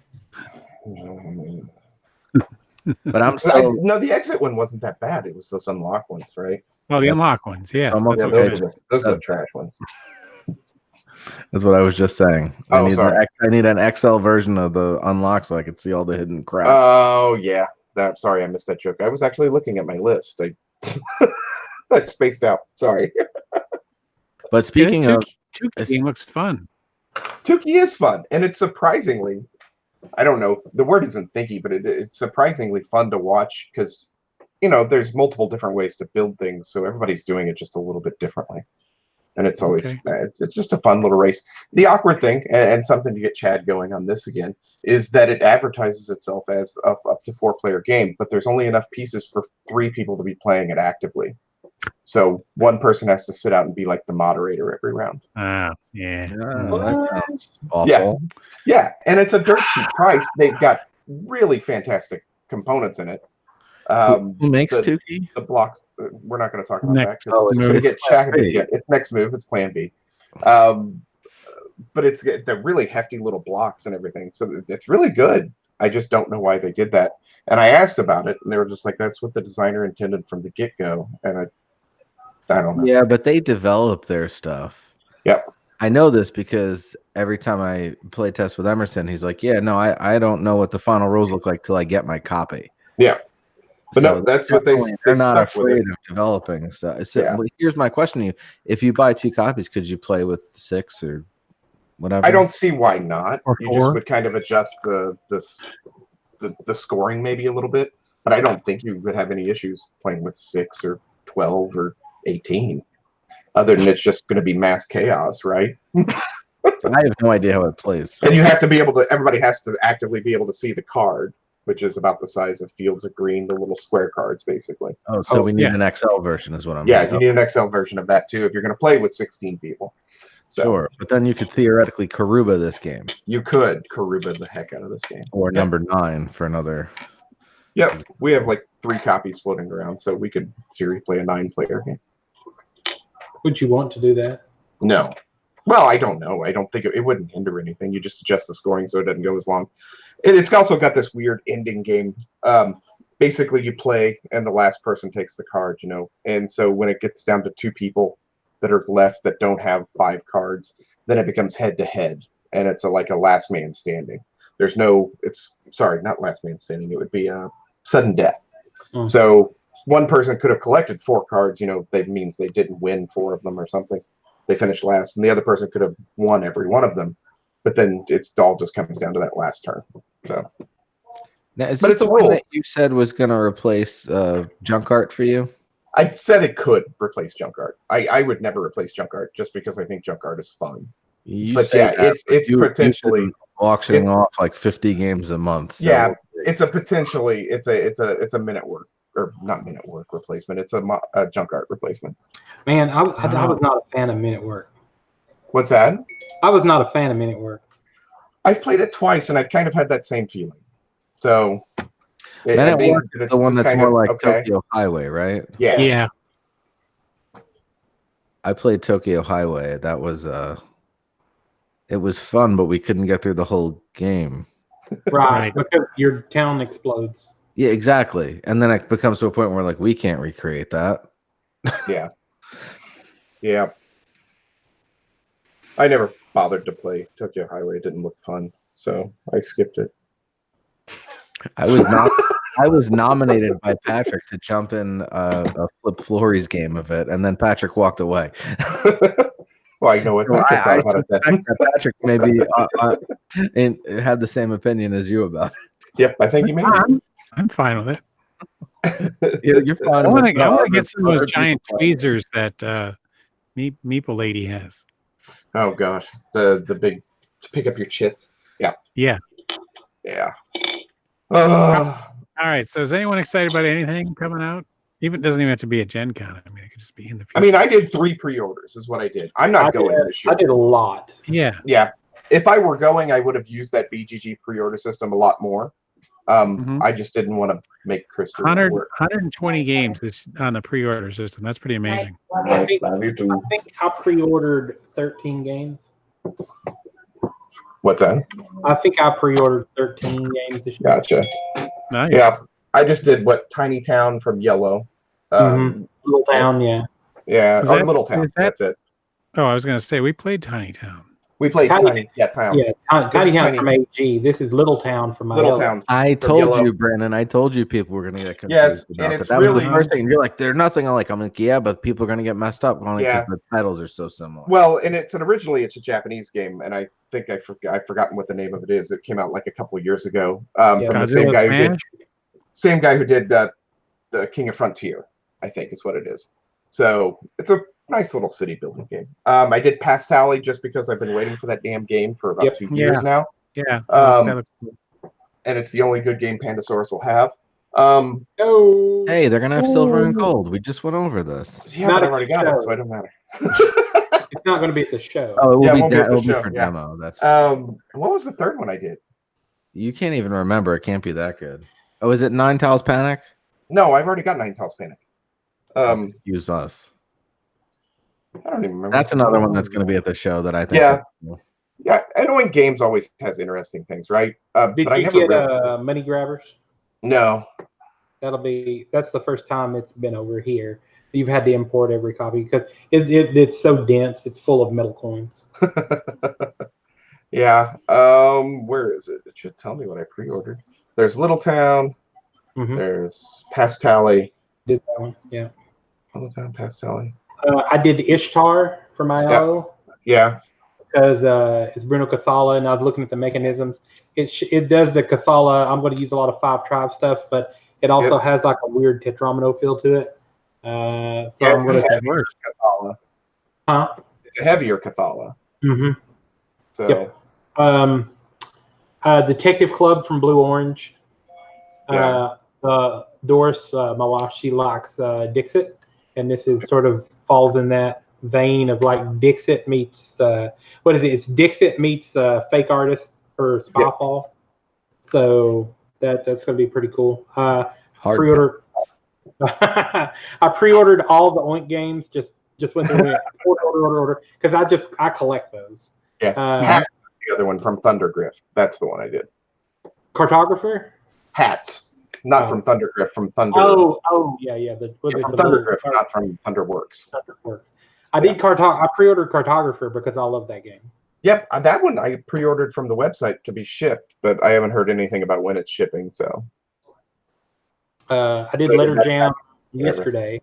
But I'm still no, the exit one wasn't that bad. It was those unlock ones, right? Well, the unlock ones, yeah. So That's Yeah, what those we are said. those are the trash ones. That's what I was just saying. Oh, sorry. I need an XL version of the unlock so I could see all the hidden crap. Oh yeah, sorry, I missed that joke. I was actually looking at my list. I spaced out. Sorry. But speaking of, Tukey game looks fun. Tukey is fun, and it's surprisingly, I don't know, the word isn't thinky, but it's surprisingly fun to watch because, there's multiple different ways to build things, so everybody's doing it just a little bit differently. And it's always, it's just a fun little race. The awkward thing, and something to get Chad going on this again, is that it advertises itself as up to 4-player game, but there's only enough pieces for 3 people to be playing it actively. So one person has to sit out and be like the moderator every round. Yeah. that sounds awful. Yeah, and it's a dirt cheap price. They've got really fantastic components in it. Who makes the, Tukey? The blocks. We're not going to talk about Next that because it's going to get Shaq. It's next move. It's Plan B. But they're really hefty little blocks and everything, so it's really good. I just don't know why they did that. And I asked about it, and they were just like, "That's what the designer intended from the get-go." And I don't know. Yeah, but they develop their stuff. Yep. I know this because every time I play test with Emerson, he's like, "Yeah, no, I don't know what the final rules look like till I get my copy." Yeah. But so no, that's what they're not afraid of developing stuff. So here's my question to you: if you buy 2 copies, could you play with 6 or whatever? I don't see why not. Or you 4. just would kind of adjust the scoring maybe a little bit, but I don't think you would have any issues playing with 6 or 12 or 18. Other than it's just going to be mass chaos, right? I have no idea how it plays. And you have to be able to. Everybody has to actively be able to see the card, which is about the size of fields of green, the little square cards, basically. Oh, so we need an XL version, is what I'm. Yeah, you need an XL version of that too if you're going to play with 16 people. So, sure, but then you could theoretically Karuba this game. You could Karuba the heck out of this game. Or number 9 for another. Yep, we have like 3 copies floating around, so we could seriously play a 9-player game. Would you want to do that? No. Well, I don't know. I don't think it wouldn't hinder anything. You just adjust the scoring so it doesn't go as long. It's also got this weird ending game. Basically, you play, and the last person takes the card, And so when it gets down to 2 people that are left that don't have 5 cards, then it becomes head-to-head, and it's like a last man standing. There's no – not last man standing. It would be sudden death. Mm. So one person could have collected 4 cards. That means they didn't win 4 of them or something. They finished last, and the other person could have won every one of them. But then it's all just comes down to that last turn. So now, is this the one that you said was going to replace Junk Art for you? I said it could replace Junk Art. I would never replace Junk Art just because I think Junk Art is fun. It's potentially auctioning off like 50 games a month. So. Yeah, it's a minute work. Or not minute work replacement. It's a Junk Art replacement. Man, I was not a fan of minute work. What's that? I was not a fan of minute work. I've played it twice, and I've kind of had that same feeling. So, minute work is the one that's more like Tokyo Highway, right? Yeah. Yeah. I played Tokyo Highway. That was it was fun, but we couldn't get through the whole game. Right, because your town explodes. Yeah, exactly. And then it becomes to a point where like we can't recreate that. Yeah. Yeah. I never bothered to play Tokyo Highway. It didn't look fun, so I skipped it. I was nominated by Patrick to jump in a Flip Flory's game of it, and then Patrick walked away. Well, I know what Patrick thought about it then. Patrick maybe had the same opinion as you about it. Yep, I think you may. I'm fine with it. You're fine. I want to get some of those giant tweezers that Meeple Lady has. Oh gosh, the big to pick up your chits. Yeah. Yeah. Yeah. All right. So is anyone excited about anything coming out? Doesn't even have to be a Gen Con. I mean, it could just be in the future. I mean, I did 3 pre-orders is what I did. I'm not going this year. I did a lot. Yeah. Yeah. if I were going, I would have used that BGG pre-order system a lot more. I just didn't want to make Crystal 120 games on the pre-order system. That's pretty amazing. I think I pre-ordered 13 games. What's that? I think I pre-ordered 13 games this year. Gotcha. Nice. Yeah, I just did Tiny Town from Yellow. Little Town, yeah. Yeah, or Little Town. That's it. Oh, I was going to say, we played Tiny Town. We played Tiny Town. Yeah, Tiny Town from AG. This is Little Town from my Little Town. I told you, Brandon. I told you people were going to get confused. Yes, and it's that really was the first thing. You're like, they're nothing alike. I'm like, yeah, but people are going to get messed up on it because the titles are so similar. Well, and originally it's a Japanese game, and I think I've forgotten what the name of it is. It came out like a couple of years ago. From the same guy who did the King of Frontier, I think is what it is. So it's a nice little city building game. I did Pass Tally just because I've been waiting for that damn game for about 2 years now. Yeah. And it's the only good game Pandasaurus will have. Hey, they're gonna have silver and gold. We just went over this. Yeah, but I've already got it, so it don't matter. It's not going to be at the show. Oh, it will be for demo. That's what was the third one I did? You can't even remember. It can't be that good. Oh, is it Nine Tiles Panic? No, I've already got Nine Tiles Panic. Use us. I don't even remember. That's another one that's going to be at the show that I think. Yeah. Knowing games always has interesting things, right? Did you get Money Grabbers? No. That's the first time it's been over here. You've had to import every copy because it's so dense. It's full of metal coins. Yeah. Where is it? It should tell me what I pre-ordered. There's Little Town. There's Pass Tally. Did that one? Yeah. Little Town, Pass Tally. I did Ishtar for my IO. Yeah. Because it's Bruno Cathala, and I was looking at the mechanisms. It does the Cathala. I'm going to use a lot of 5 Tribe stuff, but it also has like a weird Tetromino feel to it. I'm going to say Cathala. Huh? It's a heavier Cathala. So. Detective Club from Blue Orange. Doris, my wife, she likes Dixit, and this is sort of falls in that vein of like Dixit meets what is it? It's Dixit meets Fake Artist or Spyfall. So that's going to be pretty cool. Pre-order. I pre-ordered all the Oink games. Just went through it. Order because I collect those. Yeah. Hats is the other one from Thundergriff. That's the one I did. Cartographer. Hats. Not from Thundergriff, from Thunder. Yeah. From Thundergriff, not from Thunderworks. I pre-ordered Cartographer because I love that game. Yep, that one I pre-ordered from the website to be shipped, but I haven't heard anything about when it's shipping. So I did Letter Jam yesterday.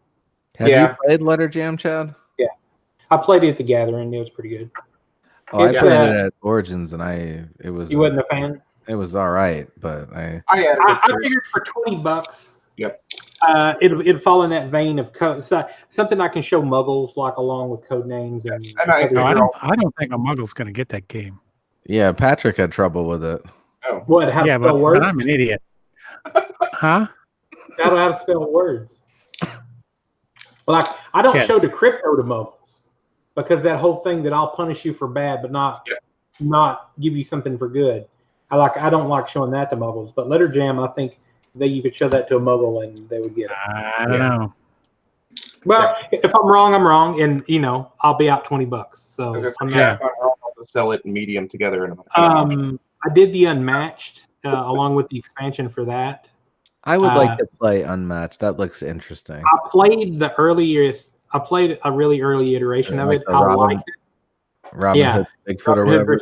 Have you played Letter Jam, Chad? Yeah, I played it at the Gathering. It was pretty good. Oh, I played it at Origins, and it was. You wasn't a fan? It was all right, but I figured for $20. Yep. It'd fall in that vein of something I can show Muggles like along with code names and. I don't think a Muggle's going to get that game. Yeah, Patrick had trouble with it. Oh. What? How to spell words? But I'm an idiot. Huh? I don't know how to spell words. Like I don't show the crypto to Muggles because that whole thing that I'll punish you for bad but not give you something for good. I don't like showing that to Muggles, but Letter Jam, I think that you could show that to a Muggle and they would get it. I don't know. Well, if I'm wrong, and I'll be out $20. So I'm wrong, I'll just sell it in medium together. I did the Unmatched along with the expansion for that. I would like to play Unmatched. That looks interesting. I played the earliest. I played a really early iteration of it. I liked it. Robin Hood, Bigfoot, or whatever.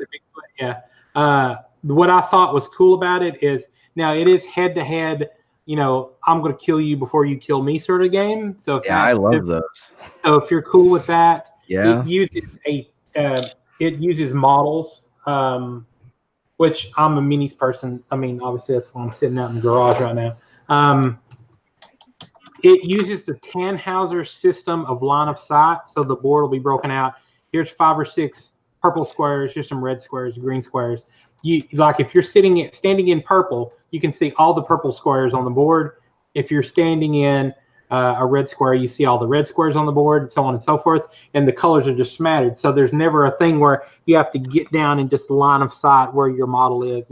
Yeah. What I thought was cool about it is now it is head to head. I'm going to kill you before you kill me sort of game. So I love those. So if you're cool with that, it uses models, which I'm a minis person. I mean, obviously that's why I'm sitting out in the garage right now. It uses the Tannhauser system of line of sight, so the board will be broken out. Here's 5 or 6 purple squares. Here's some red squares, green squares. If you're standing in purple, you can see all the purple squares on the board. If you're standing in a red square, you see all the red squares on the board, and so on and so forth, and the colors are just smattered. So there's never a thing where you have to get down and just line of sight where your model is,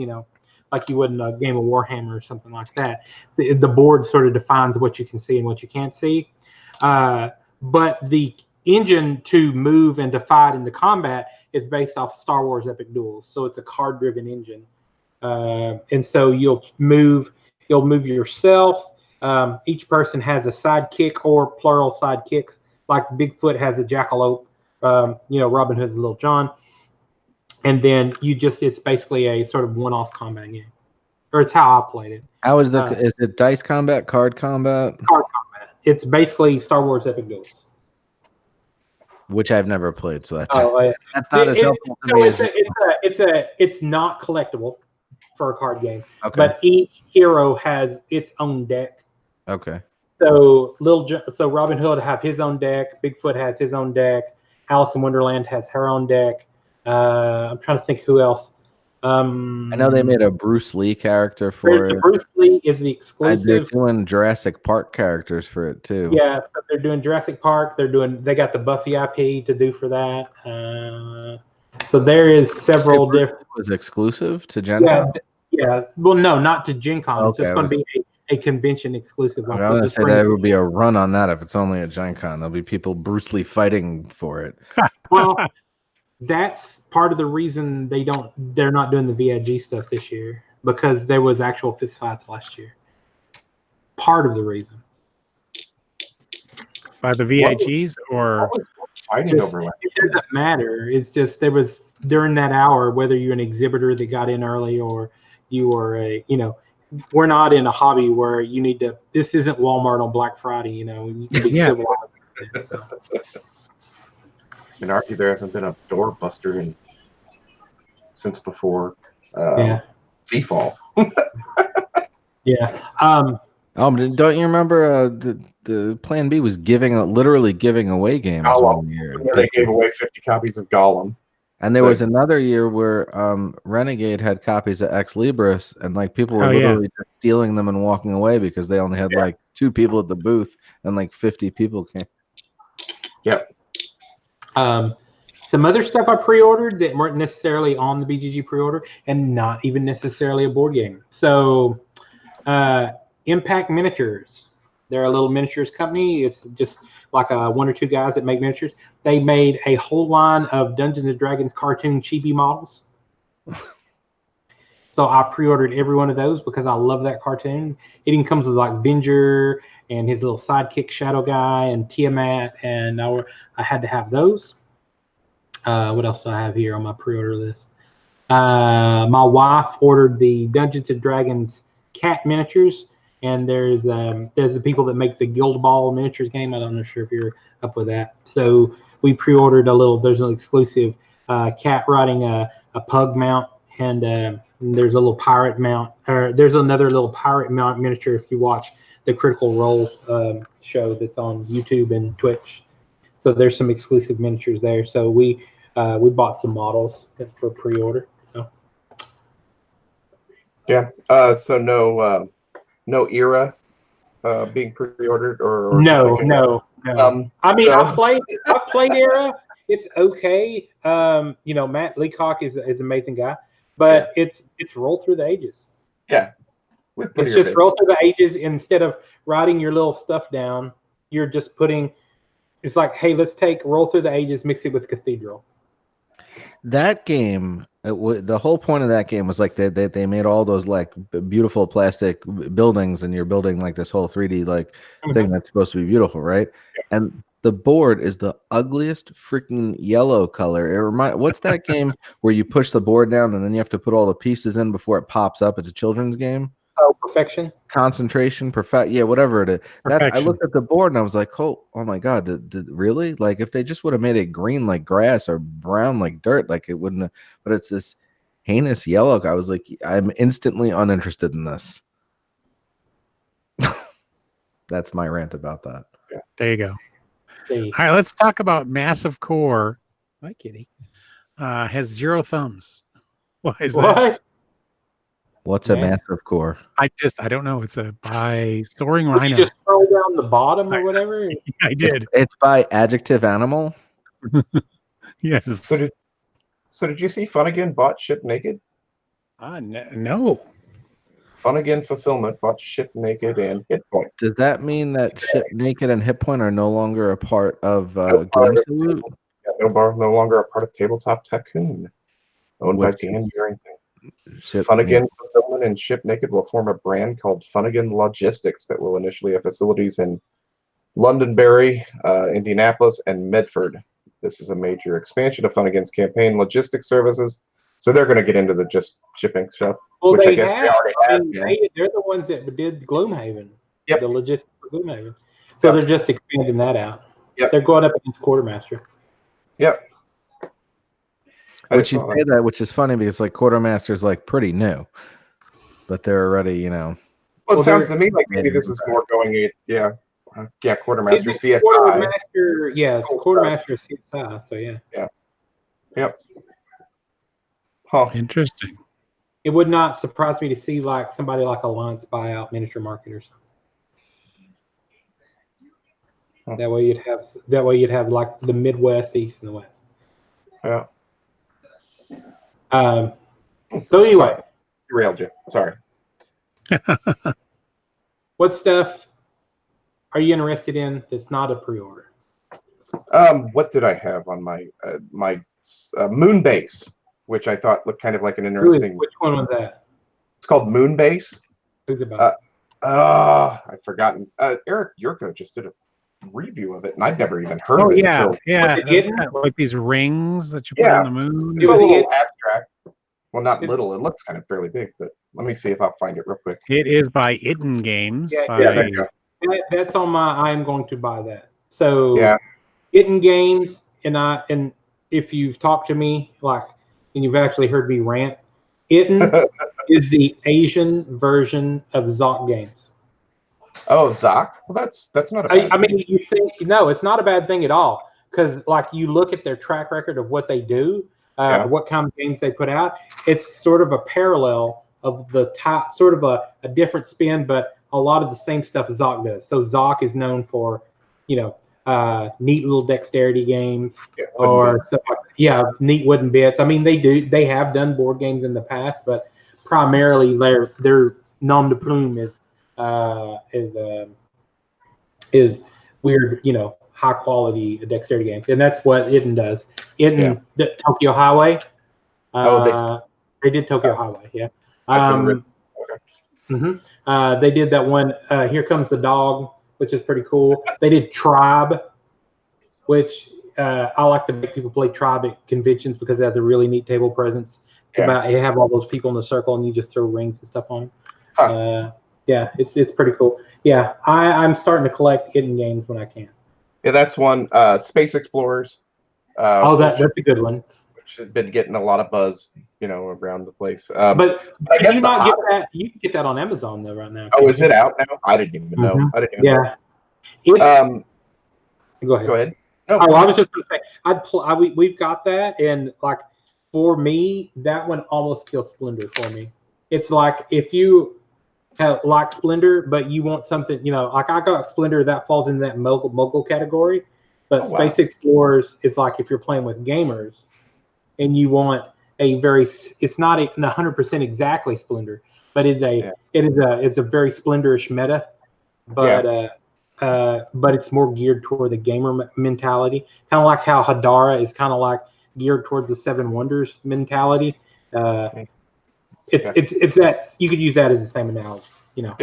like you would in a game of Warhammer or something like that. The board sort of defines what you can see and what you can't see. But the engine to move and to fight in the combat is based off Star Wars Epic Duels. So it's a card-driven engine. And so you'll move yourself. Each person has a sidekick or plural sidekicks. Like Bigfoot has a jackalope. Robin Hood's Little John. And then it's basically a sort of one-off combat game. Or it's how I played it. How is is it dice combat, card combat? Card combat. It's basically Star Wars Epic Duels. Which I've never played, so that's that's not as helpful to me. It's not collectible for a card game. Okay. But each hero has its own deck. Okay. So Robin Hood have his own deck. Bigfoot has his own deck. Alice in Wonderland has her own deck. I'm trying to think who else. I know they made a Bruce Lee character for it. Bruce Lee is the exclusive. They're doing Jurassic Park characters for it too. Yeah, so they're doing Jurassic Park. They got the Buffy IP to do for that. So there is several different. Was exclusive to Gen Con? Yeah. Well, no, not to Gen Con. It's Okay, just going to be a convention exclusive. I was going to say there would be a run on that if it's only at Gen Con. There'll be people Bruce Lee fighting for it. Well, that's part of the reason they're not doing the VIG stuff this year, because there was actual fist fights last year. Part of the reason. By the VIGs or fighting over it? It doesn't matter. It's just there was during that hour, whether you're an exhibitor that got in early or you were we're not in a hobby where you need to. This isn't Walmart on Black Friday. You can be civilized. So. I mean, argue there hasn't been a doorbuster since before Seafall. Yeah. Don't you remember the Plan B was literally giving away games one year? Yeah, they gave away 50 copies of Gollum. And there was another year where Renegade had copies of Ex Libris, and people were literally just stealing them and walking away because they only had 2 people at the booth and 50 people came. Yep. Some other stuff I pre-ordered that weren't necessarily on the BGG pre-order and not even necessarily a board game. So Impact Miniatures. They're a little miniatures company. It's just like one or two guys that make miniatures. They made a whole line of Dungeons and Dragons cartoon chibi models. So I pre-ordered every one of those because I love that cartoon. It even comes with Venger and his little sidekick Shadow Guy and Tiamat, and I had to have those. What else do I have here on my pre-order list? My wife ordered the Dungeons and Dragons cat miniatures, and there's the people that make the Guild Ball miniatures game. I don't know sure if you're up with that. So we pre-ordered there's an exclusive cat riding a pug mount, and there's a little pirate mount. There's another little pirate mount miniature if you watch the Critical Role show that's on YouTube and Twitch. So there's some exclusive miniatures there. So we bought some models for pre-order. So yeah. So no era being pre-ordered or no. I mean, I've played era. It's okay. Matt Leacock is an amazing guy, but it's Roll Through the Ages. Yeah. It's just Roll Through the Ages. Instead of writing your little stuff down, you're just putting. It's like, hey, let's take Roll Through the Ages, mix it with Cathedral. That game, the whole point of that game was they made all those beautiful plastic buildings, and you're building this whole 3D thing that's supposed to be beautiful, right? Yeah. And the board is the ugliest freaking yellow color. What's that game where you push the board down and then you have to put all the pieces in before it pops up? It's a children's game. Oh, Perfection. Concentration, whatever it is. I looked at the board and I was like, oh my god, did really? If they just would have made it green like grass or brown like dirt, it wouldn't have, but it's this heinous yellow. I was like, I'm instantly uninterested in this. That's my rant about that. Yeah. There you go. All right, let's talk about Massive Core. Hi, Kitty. Has 0 thumbs. Why is that? What's a massive core? I don't know. It's by Soaring Did Rhino. you just scroll down the bottom or whatever? I did. It's by adjective animal. Yes. So did you see Fun Again bought Ship Naked? No. Fun Again Fulfillment bought Ship Naked and Hit Point. Does that mean that Ship Naked and Hit Point are no longer a part of No Game Salute? No longer a part of Tabletop Tycoon, owned by Dan Barrington. Fun Again Fulfillment and Ship Naked will form a brand called Fun Again Logistics that will initially have facilities in Londonderry, Indianapolis, and Medford. This is a major expansion of Fun Again's campaign logistics services. So they're going to get into the just shipping stuff. Well, which they I guess have. they already have. They're the ones that did Gloomhaven. Yep. The logistics for Gloomhaven. So they're just expanding that out. Yep. They're going up against Quartermaster. Yep. Which you say that, which is funny because like Quartermaster's like pretty new, but they're already, Well, it sounds to me like maybe this is more going. Quartermaster CSI. Quartermaster, it's Quartermaster CSI. So yeah. Yep. Huh. Interesting. It would not surprise me to see like somebody like Alliance buy out Miniature Market or something. Huh. That way you'd have like the Midwest, the East, and the West. Yeah. So anyway, derailed you. Sorry. What stuff are you interested in that's not a pre-order? What did I have on my Moonbase, which I thought looked kind of like an interesting. Which one was that? It's called Moonbase. Who's about? I've forgotten. Eric Yurko just did a review of it, and I'd never even heard of it. It's kind of like these rings that you put on the moon. It's a little abstract. Well, not little. It looks kind of fairly big, but let me see if I'll find it real quick. It is by Itten Games. There you go. That's on my. I am going to buy that. So Itten Games, and if you've talked to me and you've actually heard me rant, Itten is the Asian version of Zoc Games. Oh, Zoc? Well, that's not a bad thing. You think it's not a bad thing at all, because you look at their track record of what they do, what kind of games they put out. It's sort of a parallel of the sort of a different spin, but a lot of the same stuff Zoc does. So Zoc is known for, neat little dexterity games or stuff neat wooden bits. I mean, they have done board games in the past, but primarily their nom de plume is weird, high quality dexterity games, and that's what Itten does. Tokyo Highway. They did Tokyo Highway. They did that one. Here Comes the Dog, which is pretty cool. They did Tribe, which I like to make people play Tribe at conventions because it has a really neat table presence. It's about you have all those people in the circle and you just throw rings and stuff on them. It's pretty cool. I'm starting to collect Itten Games when I can. Yeah, that's one. Space Explorers. That's a good one. Which has been getting a lot of buzz, around the place. But can you not get that? You can get that on Amazon though right now. Oh, is it out now? I didn't even know. I didn't even know. Go ahead. Go ahead. No, I was just going to say, we've got that, and for me, that one almost feels Splendor for me. It's like if you like Splendor, but you want something, I got Splendor that falls in that mogul category, but Space Explorers is like if you're playing with gamers, and you want it's not 100% exactly Splendor, but it's a very Splendorish meta, but it's more geared toward the gamer mentality, kind of like how Hadara is kind of like geared towards the Seven Wonders mentality. It's that you could use that as the same analogy.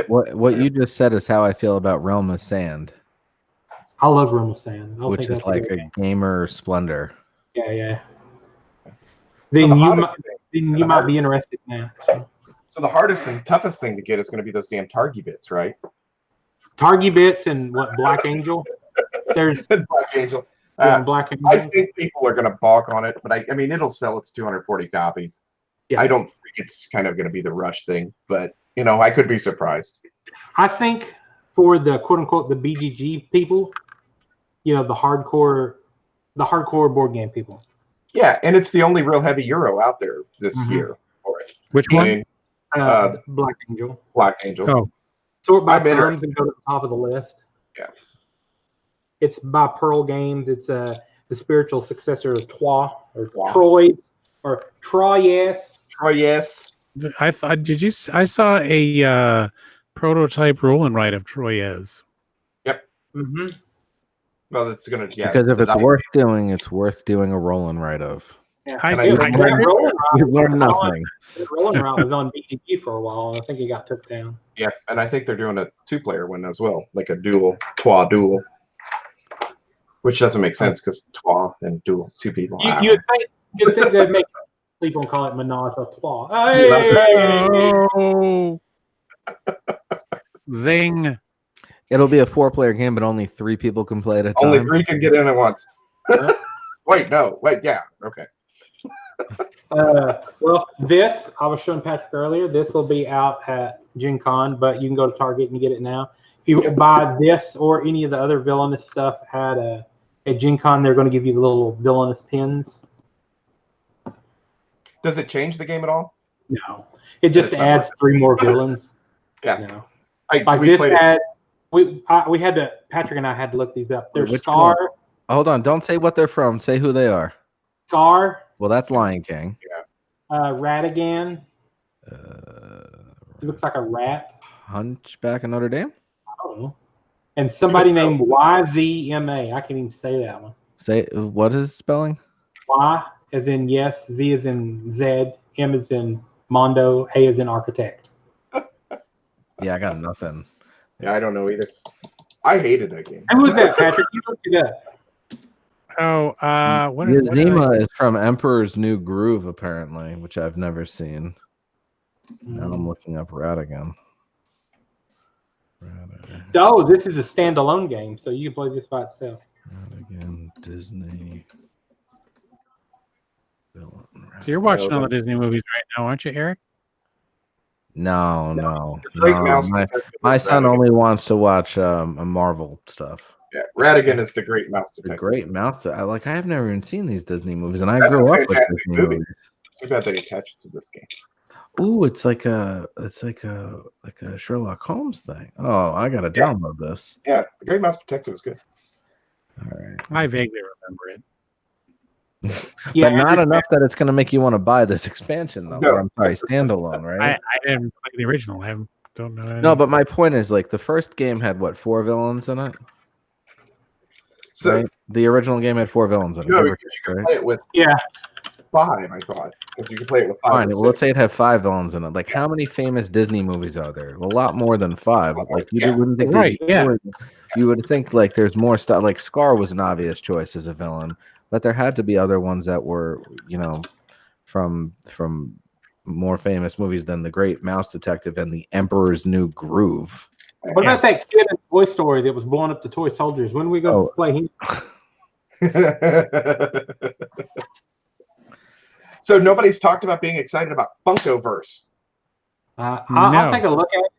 What you just said is how I feel about Realm of Sand. I love Realm of Sand, which is like a gamer Splendor. Yeah. Then you might be interested in that. So the hardest and toughest thing to get is going to be those damn Targi bits, right? Targi bits and what, Black Angel? There's Black Angel. Black Angel. I think people are going to balk on it, but I mean, it'll sell its 240 copies. I don't think it's kind of going to be the rush thing, but I could be surprised. I think for the quote unquote the BGG people, the hardcore board game people. Yeah, and it's the only real heavy Euro out there this year for it. Which one? Black Angel. Black Angel. Oh, Sort by I'm firms interested. and go to the top of the list. Yeah. It's by Pearl Games. It's the spiritual successor of Troyes Troyes. Troyes. Oh yes. I thought. I saw a prototype roll and write of Troyes. Mm-hmm. Well, that's gonna Because if it's worth doing, it's worth doing a roll and write of. Yeah. I- Yeah, I- You learn nothing. Rolling Route was on BGG for a while. I think it got took down. Yeah, and I think they're doing a 2-player one as well, like a Troyes duel, which doesn't make sense because Troyes and duel, 2 people. You'd think they'd make people call it Menage a Trois. Hey! Oh, zing! It'll be a 4-player game, but only 3 people can play at a time. Only 3 can get in at once. Wait, yeah, okay. Well, this I was showing Patrick earlier. This will be out at Gen Con, but you can go to Target and get it now. If you buy this or any of the other villainous stuff at Gen Con, they're going to give you the little villainous pins. Does it change the game at all? No, it just adds 3 more villains. Yeah. No. We this played it. had we had to Patrick and I had to look these up. There's Which Scar. one? Hold on, don't say what they're from. Say who they are. Scar. Well, that's Lion King. Ratigan. It looks like a rat. Hunchback of Notre Dame. I don't know. And somebody named YZMA. I can't even say that one. Say what is spelling? Y as in yes, Z as in Z, M as in Mondo, A as in architect. Yeah, I got nothing. Yeah, I don't know either. I hated that game. Who was that, Patrick? You looked it up. Oh, what did Yazima is from Emperor's New Groove, apparently, which I've never seen. Now I'm looking up Ratigan. Oh, this is a standalone game, so you can play this by itself. Ratigan, Disney. So you're watching all the Disney movies right now, aren't you, Eric? No. Great Mouse My son only wants to watch Marvel stuff. Yeah, Ratigan is the Great Mouse The Detective. Great Mouse. I have never even seen these Disney movies, and I That's grew a up with fantastic Disney movie. movies. Too bad they attached it to this game. Ooh, it's like a Sherlock Holmes thing. Oh, I gotta download this. Yeah, the Great Mouse Detective is good. All right, I vaguely remember it. but not enough that it's gonna make you want to buy this expansion, though. No. Or, I'm sorry, standalone, right? I didn't play the original. I don't know. No, but my point is, like, the first game had what, 4 villains in it? So Right? The original game had 4 villains in it. no, give or because you take, can right? play it with 5, I thought. Because you can play it with 5. Fine. or Well, let's 6. say it had 5 villains in it. Like, how many famous Disney movies are there? A lot more than 5. Like, you wouldn't think. Right, yeah. You would think like there's more stuff. Like Scar was an obvious choice as a villain, but there had to be other ones that were, from more famous movies than The Great Mouse Detective and The Emperor's New Groove. What about that kid in Toy Story that was blowing up the toy soldiers? When are we going to play him? So nobody's talked about being excited about Funkoverse. I'll take a look at it.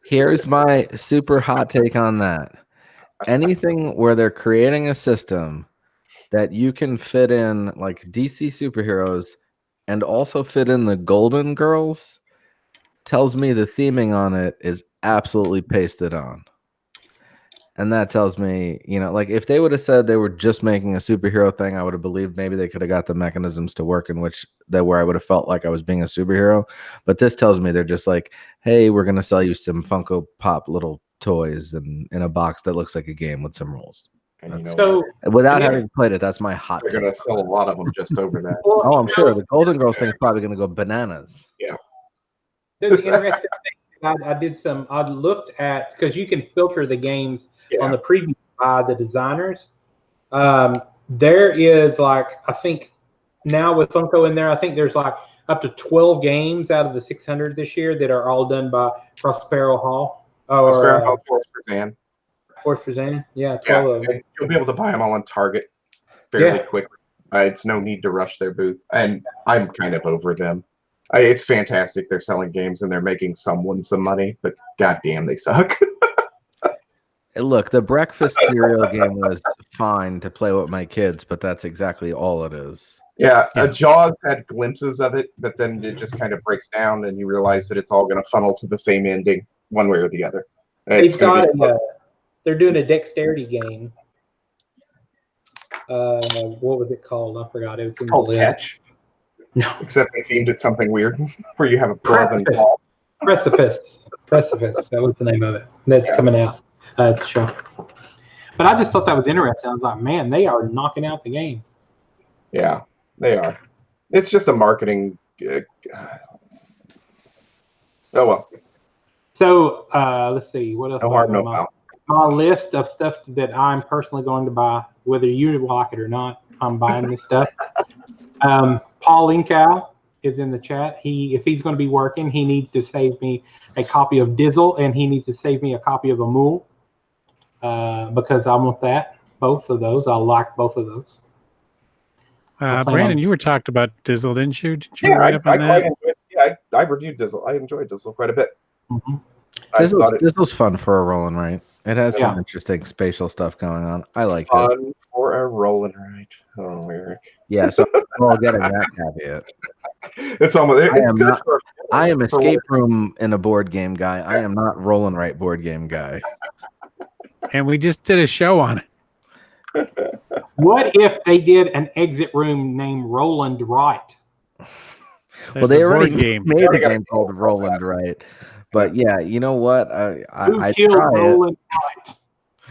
Here's my super hot take on that. Anything where they're creating a system that you can fit in like DC superheroes and also fit in the Golden Girls tells me the theming on it is absolutely pasted on. And that tells me, like if they would have said they were just making a superhero thing, I would have believed maybe they could have got the mechanisms to work in where I would have felt like I was being a superhero. But this tells me they're just like, hey, we're going to sell you some Funko Pop little toys in a box that looks like a game with some rules. And Without having played it, that's my hot they're take. going to sell a lot of them just over that. Oh, I'm sure the Golden Girls thing is probably going to go bananas. Yeah. There's an interesting thing. I looked at, because you can filter the games on the preview by the designers. There is I think now with Funko in there, I think there's up to 12 games out of the 600 this year that are all done by Prospero Hall. Or Force Present. Yeah, 12 of them. You'll be able to buy them all on Target fairly quickly. It's no need to rush their booth. And I'm kind of over them. It's fantastic. They're selling games and they're making someone some money, but goddamn, they suck. Look, the breakfast cereal game was fine to play with my kids, but that's exactly all it is. Yeah, Yeah. Jaws had glimpses of it, but then it just kind of breaks down, and you realize that it's all going to funnel to the same ending, one way or the other. It's They've gonna got be they're doing a dexterity game. What was it called? I forgot. It was in the called list. Catch, No, except they themed it something weird, where you have a glove and ball. Precipice. That was the name of it. That's coming out. It's show. But I just thought that was interesting. I was like, man, they are knocking out the games. Yeah, they are. It's just a marketing. Oh well. So let's see. What else? No harm, no foul. My list of stuff that I'm personally going to buy, whether you like it or not, I'm buying this stuff. Paul Inkow is in the chat. If he's going to be working, he needs to save me a copy of Dizzle, and he needs to save me a copy of Amul, because I want that. Both of those. I like both of those. Brandon, you were talked about Dizzle, didn't you? Did you write up on that? I reviewed Dizzle. I enjoyed Dizzle quite a bit. Mm-hmm. Dizzle's fun for a roll and write. It has some Yeah. interesting spatial stuff going on. I like it. Fun for a roll and write. Oh, Eric. Yeah, so we're all getting that caveat. It's almost. It's good for. I am escape room in a board game guy. I am not roll and write board game guy. And we just did a show on it. What if they did an exit room named Roland Wright? Well, they a board already made a game called Roland Wright. But yeah, you know what? I killed try Roland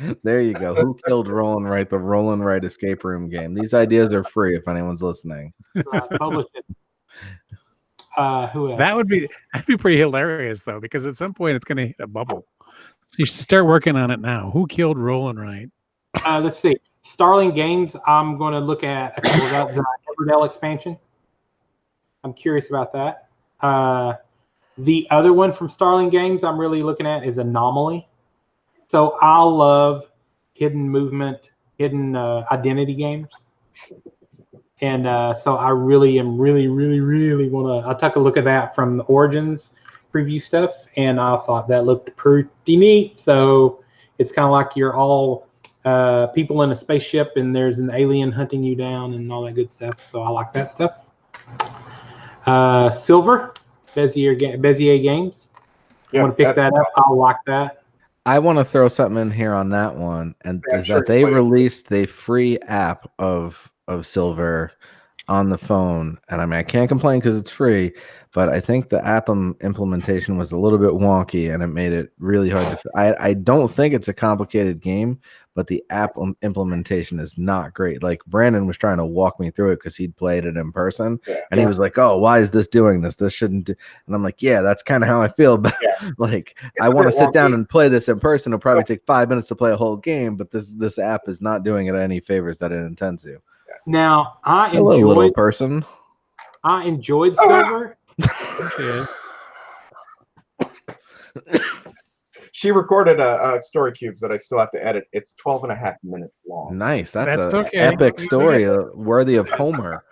it. There you go. Who killed Roland Wright? The Roland Wright escape room game. These ideas are free if anyone's listening. Published it. Who else? That'd be pretty hilarious though, because at some point it's going to hit a bubble. So you should start working on it now. Who killed Roland Wright? Let's see. Starling Games. I'm going to look at the Everdell expansion. I'm curious about that. The other one from Starling Games I'm really looking at is Anomaly. So I love hidden movement, hidden identity games. And so I really want to. I took a look at that from the Origins preview stuff, and I thought that looked pretty neat. So it's kind of like you're all people in a spaceship, and there's an alien hunting you down, and all that good stuff. So I like that stuff. Silver, Bezier Games. Yeah, I want to pick that up. I like that. I want to throw something in here on that one, and is that they released the free app of Silver on the phone. And I mean, I can't complain because it's free, but I think the app implementation was a little bit wonky, and it made it really hard to. I don't think it's a complicated game, but the app implementation is not great. Like Brandon was trying to walk me through it because he'd played it in person, and he was like, "Oh, why is this doing this? This shouldn't." And I'm like, "Yeah, that's kind of how I feel." But like, I want to sit down and play this in person. It'll probably take 5 minutes to play a whole game, but this app is not doing it any favors that it intends to. Now I Hello, little person. I enjoyed Silver. She recorded a story cubes that I still have to edit. It's 12.5 minutes long. Nice. That's an okay. epic story worthy of Homer.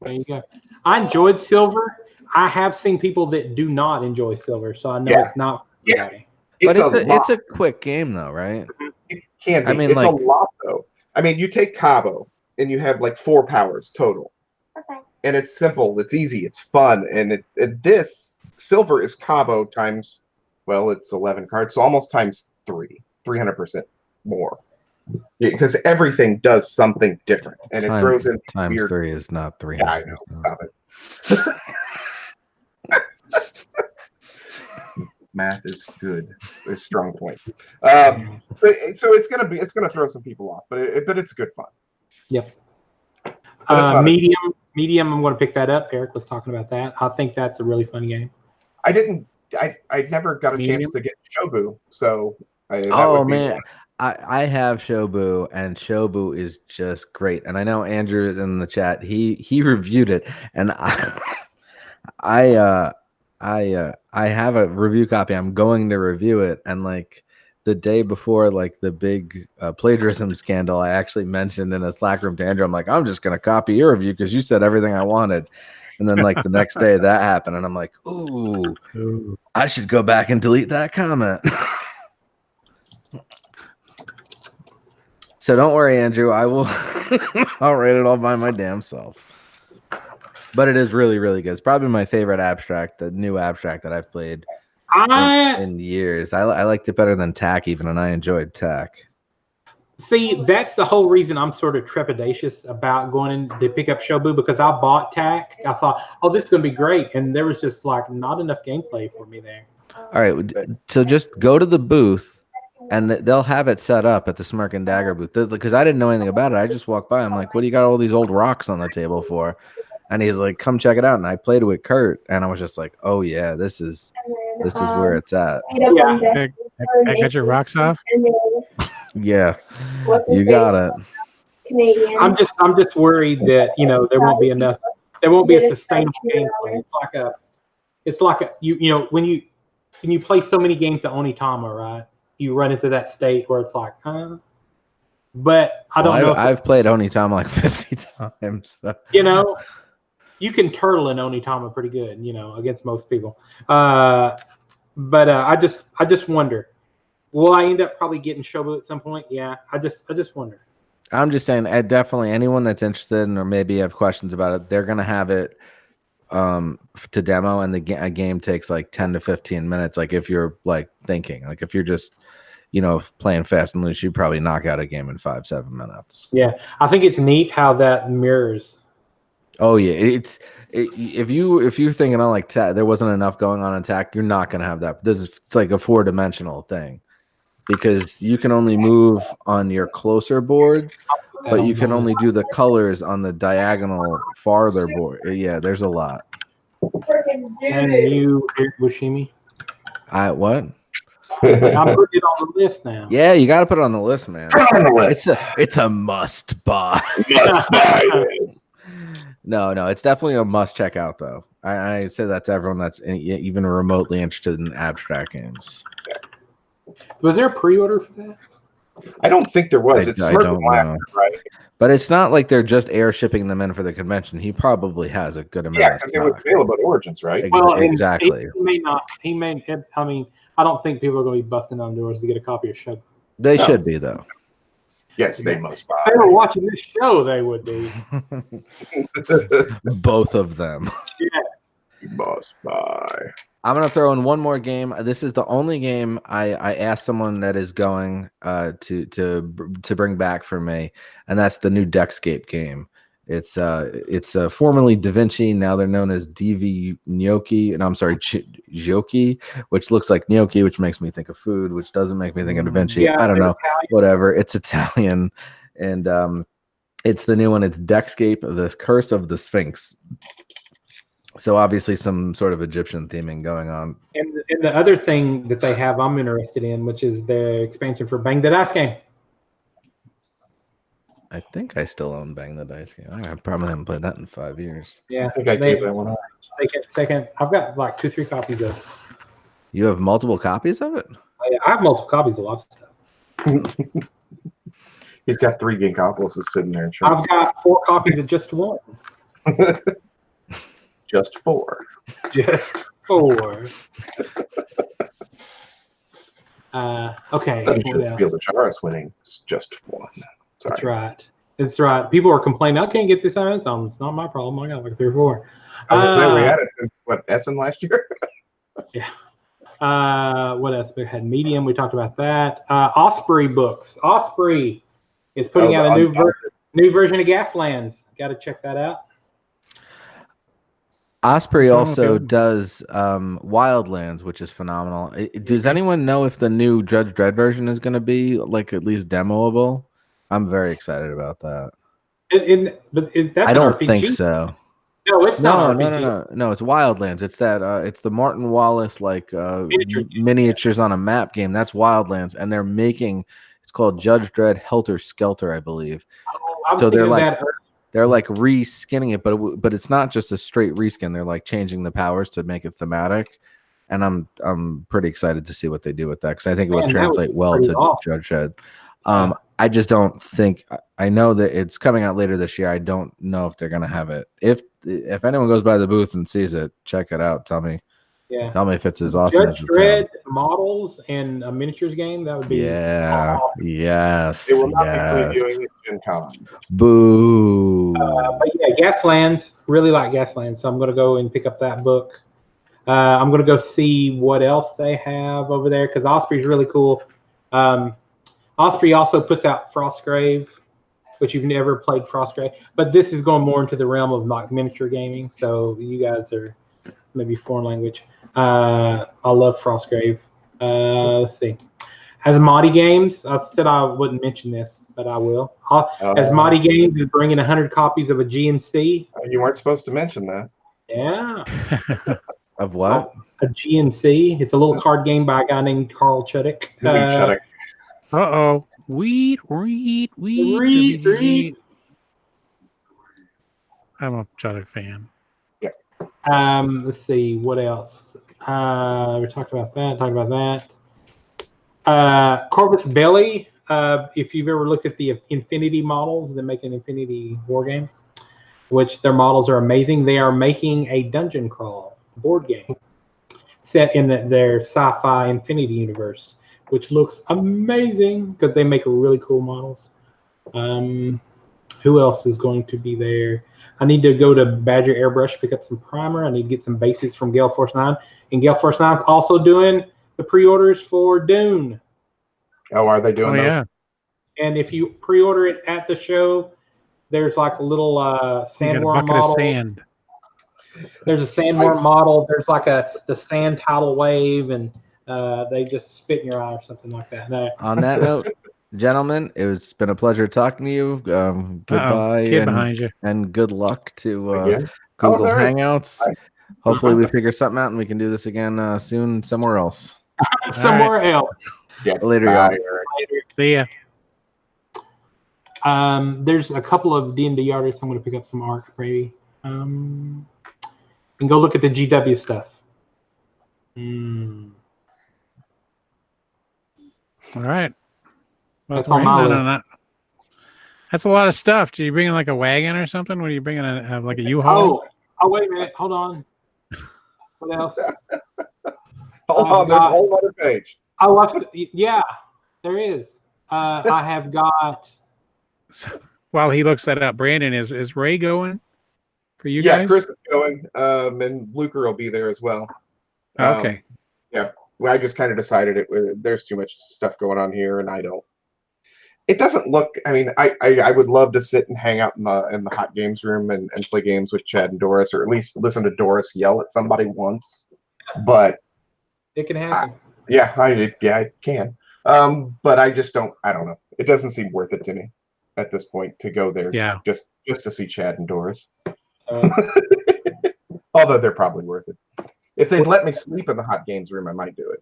There you go. I enjoyed Silver. I have seen people that do not enjoy Silver, so I know it's not for everybody. It's a quick game though, right? It can be. I mean, it's a lot though. I mean, you take Cabo and you have like 4 powers total. Okay. And it's simple, it's easy, it's fun, and this Silver is Cabo times, well, it's 11 cards, so almost times 300% more. Because everything does something different, and it throws in times weird. 3 is not 300. Yeah, I know. Stop it. Math is good. A strong point. So it's gonna throw some people off, but it's good fun. Yep. Medium. I'm going to pick that up. Eric was talking about that. I think that's a really fun game. I never got a chance to get Shobu, so. Man, I have Shobu, and Shobu is just great. And I know Andrew is in the chat. He reviewed it, and I have a review copy. I'm going to review it, and like the day before, like the big plagiarism scandal, I actually mentioned in a Slack room to Andrew, I'm like, I'm just going to copy your review because you said everything I wanted. And then like the next day that happened, and I'm like, ooh, I should go back and delete that comment. So don't worry, Andrew. I will. I'll write it all by my damn self. But it is really, really good. It's probably my favorite abstract, the new abstract that I've played in years. I liked it better than TAC even, and I enjoyed TAC. See, that's the whole reason I'm sort of trepidatious about going in to pick up Shobu, because I bought TAC. I thought, oh, this is going to be great. And there was just like not enough gameplay for me there. All right. So just go to the booth and they'll have it set up at the Smirk and Dagger booth. Because I didn't know anything about it. I just walked by. I'm like, what do you got all these old rocks on the table for? And he's like, come check it out. And I played with Kurt and I was just like, oh yeah, this is where it's at. I got your rocks off. Yeah, you got it. I'm just worried that there won't be enough. There won't be a sustainable gameplay. It's like a when you play so many games of Onitama, right? You run into that state where it's like, but I don't know. I've played Onitama like 50 times. So. You can turtle in Onitama pretty good, against most people. But I just wonder. Will I end up probably getting Shobu at some point? Yeah, I just wonder. I'm just saying, definitely anyone that's interested in or maybe have questions about it, they're gonna have it to demo, and a game takes like 10 to 15 minutes. Like if you're like thinking, like if you're just playing fast and loose, you probably knock out a game in 5-7 minutes. Yeah, I think it's neat how that mirrors. Oh yeah, if you're thinking on like there wasn't enough going on in TAC, you're not gonna have that. It's like a 4-dimensional thing. Because you can only move on your closer board, but you can only do the colors on the diagonal farther board. Yeah, there's a lot. And you, Bushimi? What? I'm putting it on the list now. Yeah, you got to put it on the list, man. Put it on the list. It's a must buy. Must buy. No, it's definitely a must check out, though. I say that to everyone that's even remotely interested in abstract games. Was there a pre-order for that? I don't think there was. I don't know. Right? But it's not like they're just air shipping them in for the convention. He probably has a good amount. Yeah, because it was available at Origins, right? Well, exactly. He may not. He may. I mean, I don't think people are going to be busting on doors to get a copy of Show. They should be, though. Yes, they must buy. If they were watching this show, they would be. Both of them. Yeah. You must buy. I'm going to throw in one more game. This is the only game I asked someone that is going to bring back for me, and that's the new Deckscape game. It's formerly Da Vinci. Now they're known as DV Gnocchi, and I'm sorry, Giochi, which looks like gnocchi, which makes me think of food, which doesn't make me think of Da Vinci. Yeah, I don't know. Italian. Whatever. It's Italian, and it's the new one. It's Deckscape: The Curse of the Sphinx. So obviously some sort of Egyptian theming going on. And the other thing that they have I'm interested in, which is the expansion for Bang the Dice game. I think I still own Bang the Dice game. I probably haven't played that in 5 years. Yeah, I think I gave that one up. Second, I've got like 2-3 copies of it. You have multiple copies of it? I have multiple copies of lots of stuff. He's got 3 game copies sitting there. I've got 4 copies of just one. Just 4. Just 4. Okay. Feel the Charis winning. It's just 1. Sorry. That's right. That's right. People are complaining, I can't get this on its own. It's not my problem. I got like 3 or 4. We had it since Essen last year? Yeah. What else? We had Medium. We talked about that. Osprey books. Osprey is putting out a new version of Gaslands. Got to check that out. Osprey also does Wildlands, which is phenomenal. Does anyone know if the new Judge Dredd version is going to be like at least demoable? I'm very excited about that. That's I don't think so. No, it's not. No. It's Wildlands. It's that. It's the Martin Wallace like miniatures on a map game. That's Wildlands, and they're making. It's called Judge Dredd Helter Skelter, I believe. So they're like reskinning it, but it's not just a straight reskin. They're like changing the powers to make it thematic, and I'm pretty excited to see what they do with that because I think it would translate well to awesome. Judge Dredd. I just don't think I know that it's coming out later this year. I don't know if they're gonna have it. If anyone goes by the booth and sees it, check it out. Tell me Yeah. Tell me if it's as awesome Judge as it sounds. Dredd models and a miniatures game. That would be Yeah. awesome. Yes. They will not be Yes. previewing it Gen Con. Boo. But yeah, Gaslands. Really like Gaslands, so I'm going to go and pick up that book. I'm going to go see what else they have over there because Osprey's really cool. Osprey also puts out Frostgrave, which you've never played Frostgrave, but this is going more into the realm of like miniature gaming. So you guys are maybe foreign language. I love Frostgrave. Let's see. Asmati Games. I said I wouldn't mention this, but I will. Asmati Games is bringing 100 copies of a GNC. You weren't supposed to mention that. Yeah. Of what? A GNC. It's a little card game by a guy named Carl Chuddick. Uh-oh. Weed. Reed. I'm a Chuddick fan. Let's see. What else? We talked about that. Corvus Belli. If you've ever looked at the Infinity models, they make an Infinity war game, which their models are amazing. They are making a dungeon crawl board game set in their sci-fi Infinity universe, which looks amazing because they make really cool models. Who else is going to be there? I need to go to Badger Airbrush, pick up some primer. I need to get some bases from Gale Force 9. And Gale Force 9 is also doing the pre-orders for Dune. Oh, are they doing those? Yeah. And if you pre-order it at the show, there's like a little sandworm model. Of sand. There's a sandworm model. There's like the sand tidal wave, and they just spit in your eye or something like that. No. On that note, gentlemen, it's been a pleasure talking to you. Goodbye. Kid behind you. And good luck to Again? Google there is. Hangouts. Hopefully we figure something out and we can do this again soon somewhere else. Somewhere else. Yeah. Later, y'all. See ya. There's a couple of D&D artists. I'm going to pick up some art, maybe. And go look at the GW stuff. All right. Well, That's on my list. That's a lot of stuff. Do you bring in like a wagon or something? What are you bringing? Like a U-Haul? Oh, wait a minute. Hold on. What else? Hold on. There's a whole other page. Yeah, there is. I have got. So, while he looks that up, Brandon, is Ray going for you yeah, guys? Chris is going, and Luker will be there as well. Okay. Yeah, well, I just kind of decided there's too much stuff going on here, and I don't. It doesn't look. I mean, I would love to sit and hang out in the hot games room and play games with Chad and Doris, or at least listen to Doris yell at somebody once. But it can happen. I can. But I just don't. I don't know. It doesn't seem worth it to me at this point to go there. Yeah. Just to see Chad and Doris. Although they're probably worth it. If they'd let me sleep in the hot games room, I might do it.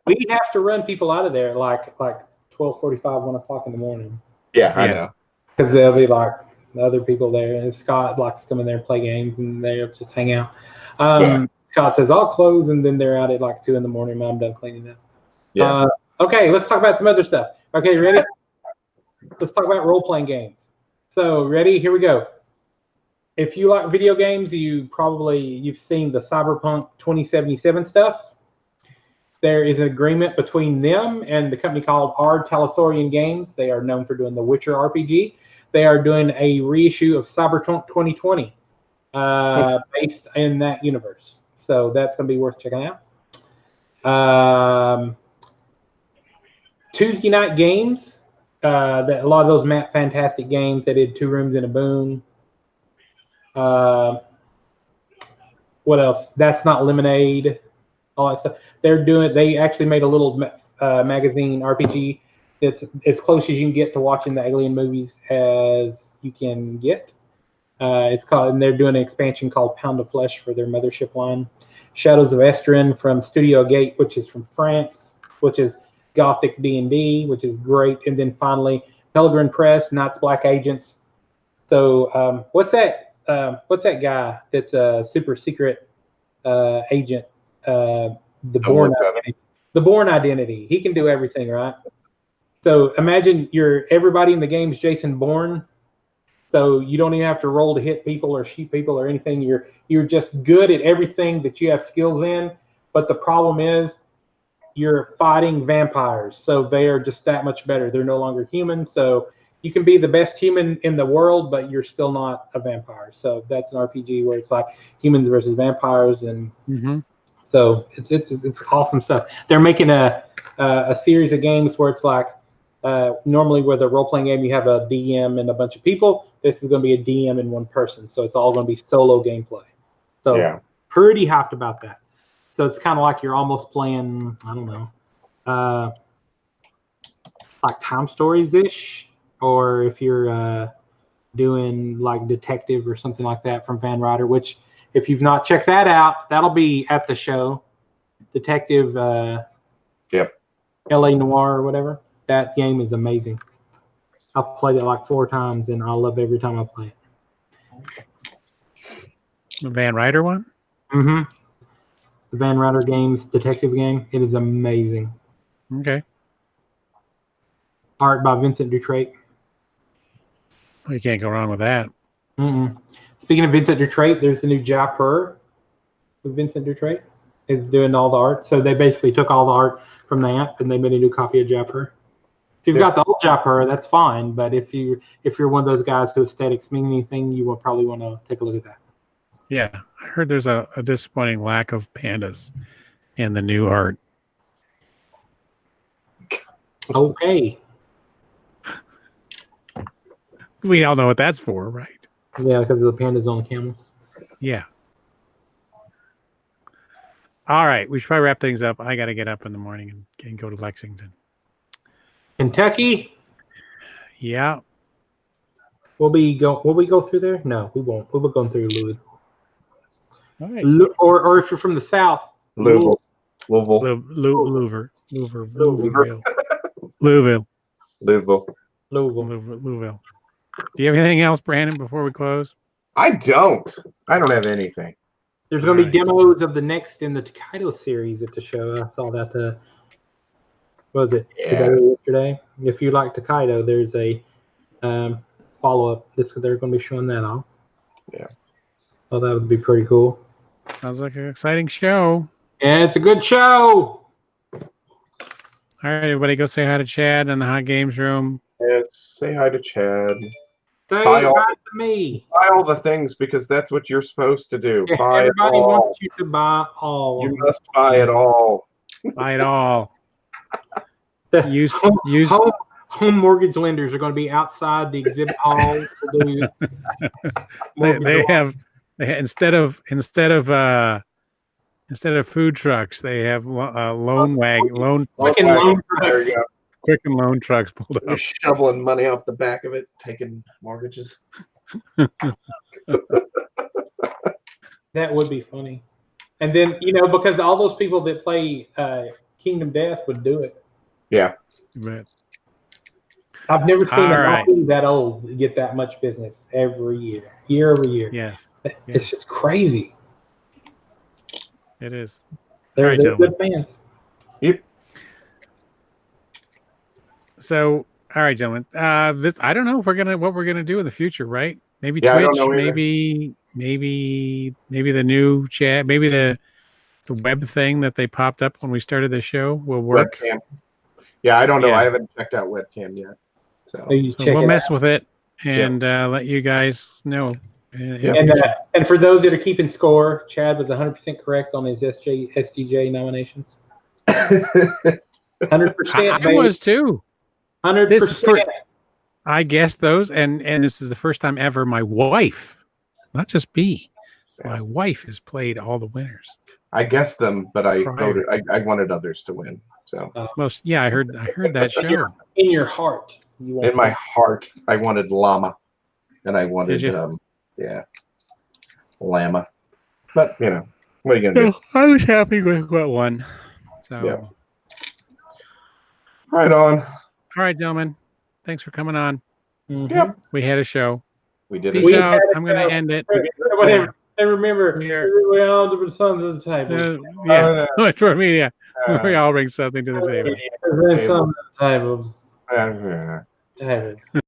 We have to run people out of there like 12:45, 1 o'clock in the morning. Yeah, I know. Because there'll be like other people there, and Scott likes to come in there and play games, and they'll just hang out. Scott says, "I'll close," and then they're out at like 2 in the morning when I'm done cleaning up. Yeah. Okay, let's talk about some other stuff. Okay, ready? Let's talk about role-playing games. So, ready? Here we go. If you like video games, you've seen the Cyberpunk 2077 stuff. There is an agreement between them and the company called Ard Talasaurian Games. They are known for doing the Witcher RPG. They are doing a reissue of Cyberpunk 2020 based in that universe. So that's going to be worth checking out. Tuesday Night Games. A lot of those Matt Fantastic games. They did Two Rooms and a Boon. What else? That's Not Lemonade. All that stuff. They actually made a little magazine RPG that's as close as you can get to watching the Alien movies as you can get. It's called, and they're doing an expansion called Pound of Flesh for their mothership line. Shadows of Estrin from Studio Gate, which is from France, which is Gothic D&D, which is great. And then finally, Pellegrin Press, Knights Black Agents. So what's that guy that's a super secret agent? The Bourne Identity. He can do everything, right? So imagine everybody in the game's Jason Bourne. So you don't even have to roll to hit people or shoot people or anything. You're just good at everything that you have skills in. But the problem is you're fighting vampires, so they are just that much better. They're no longer human, so you can be the best human in the world, but you're still not a vampire. So that's an RPG where it's like humans versus vampires, and so it's awesome stuff. They're making a series of games where it's like normally with a role-playing game you have a DM and a bunch of people. This is going to be a DM and one person, so it's all going to be solo gameplay. So pretty hyped about that. So it's kind of like you're almost playing, I don't know, like Time Stories-ish, or if you're doing like Detective or something like that from Van Ryder, which if you've not checked that out, that'll be at the show. Detective LA Noir or whatever. That game is amazing. I've played it like 4 times, and I love every time I play it. The Van Ryder one? Mm-hmm. The Van Ryder games, detective game. It is amazing. Okay. Art by Vincent Dutrait. Well, you can't go wrong with that. Speaking of Vincent Dutrait, there's a new Japper with Vincent Dutrait. Is doing all the art. So they basically took all the art from the AMP and they made a new copy of Japper. If you've got the old Japper, that's fine. But if you're one of those guys who aesthetics mean anything, you will probably want to take a look at that. Yeah, I heard there's a disappointing lack of pandas in the new art. Okay. We all know what that's for, right? Yeah, because of the pandas on the camels. Yeah. All right, we should probably wrap things up. I got to get up in the morning and go to Lexington. Kentucky? Yeah. Will we go through there? No, we won't. We'll be going through Louisville. All right. Or if you're from the South, Louisville. Louisville. Do you have anything else, Brandon, before we close? I don't have anything. There's going to be demos of the next in the Takedo series at the show. I saw that. What was it? Today or yesterday? If you like Takedo, there's a follow-up. They're going to be showing that off. Yeah. So that would be pretty cool. Sounds like an exciting show. And it's a good show. All right, everybody, go say hi to Chad in the Hot Games room. Yes, say hi to Chad. Say hi to me. Buy all the things because that's what you're supposed to do. Yeah, buy everybody it all. wants you to buy all. You must buy it all. Buy it all. Home mortgage lenders are going to be outside the exhibit hall. They have instead of food trucks, they have Quicken loan trucks pulled up. You're shoveling money off the back of it, taking mortgages. That would be funny. And then, because all those people that play Kingdom Death would do it. Yeah. Right. I've never seen a movie that old get that much business every year over year. Yes. It's just crazy. It is. They're good fans. Yep. So, all right, gentlemen. I don't know if what we're gonna do in the future, right? Maybe Twitch, I don't know maybe the new chat, maybe the web thing that they popped up when we started the show will work. Webcam. Yeah, I don't know. I haven't checked out webcam yet. So we'll mess with it and let you guys know. And for those that are keeping score, Chad was 100% correct on his SDJ nominations. 100%. I was too. 100%. I guessed those, and this is the first time ever my wife, not just me, my wife has played all the winners. I guessed them, but I voted. I wanted others to win. So I heard that show. In your heart, in my heart, I wanted llama, and I wanted llama. But what are you gonna do? I was happy with what won. So yeah. Right on. All right, gentlemen. Thanks for coming on. Mm-hmm. Yep. We had a show. We did. Peace out. I'm going to end it. Whatever. And remember, we're all different sons of the table. Metro Media. We all bring something to the table. Bring something to the table.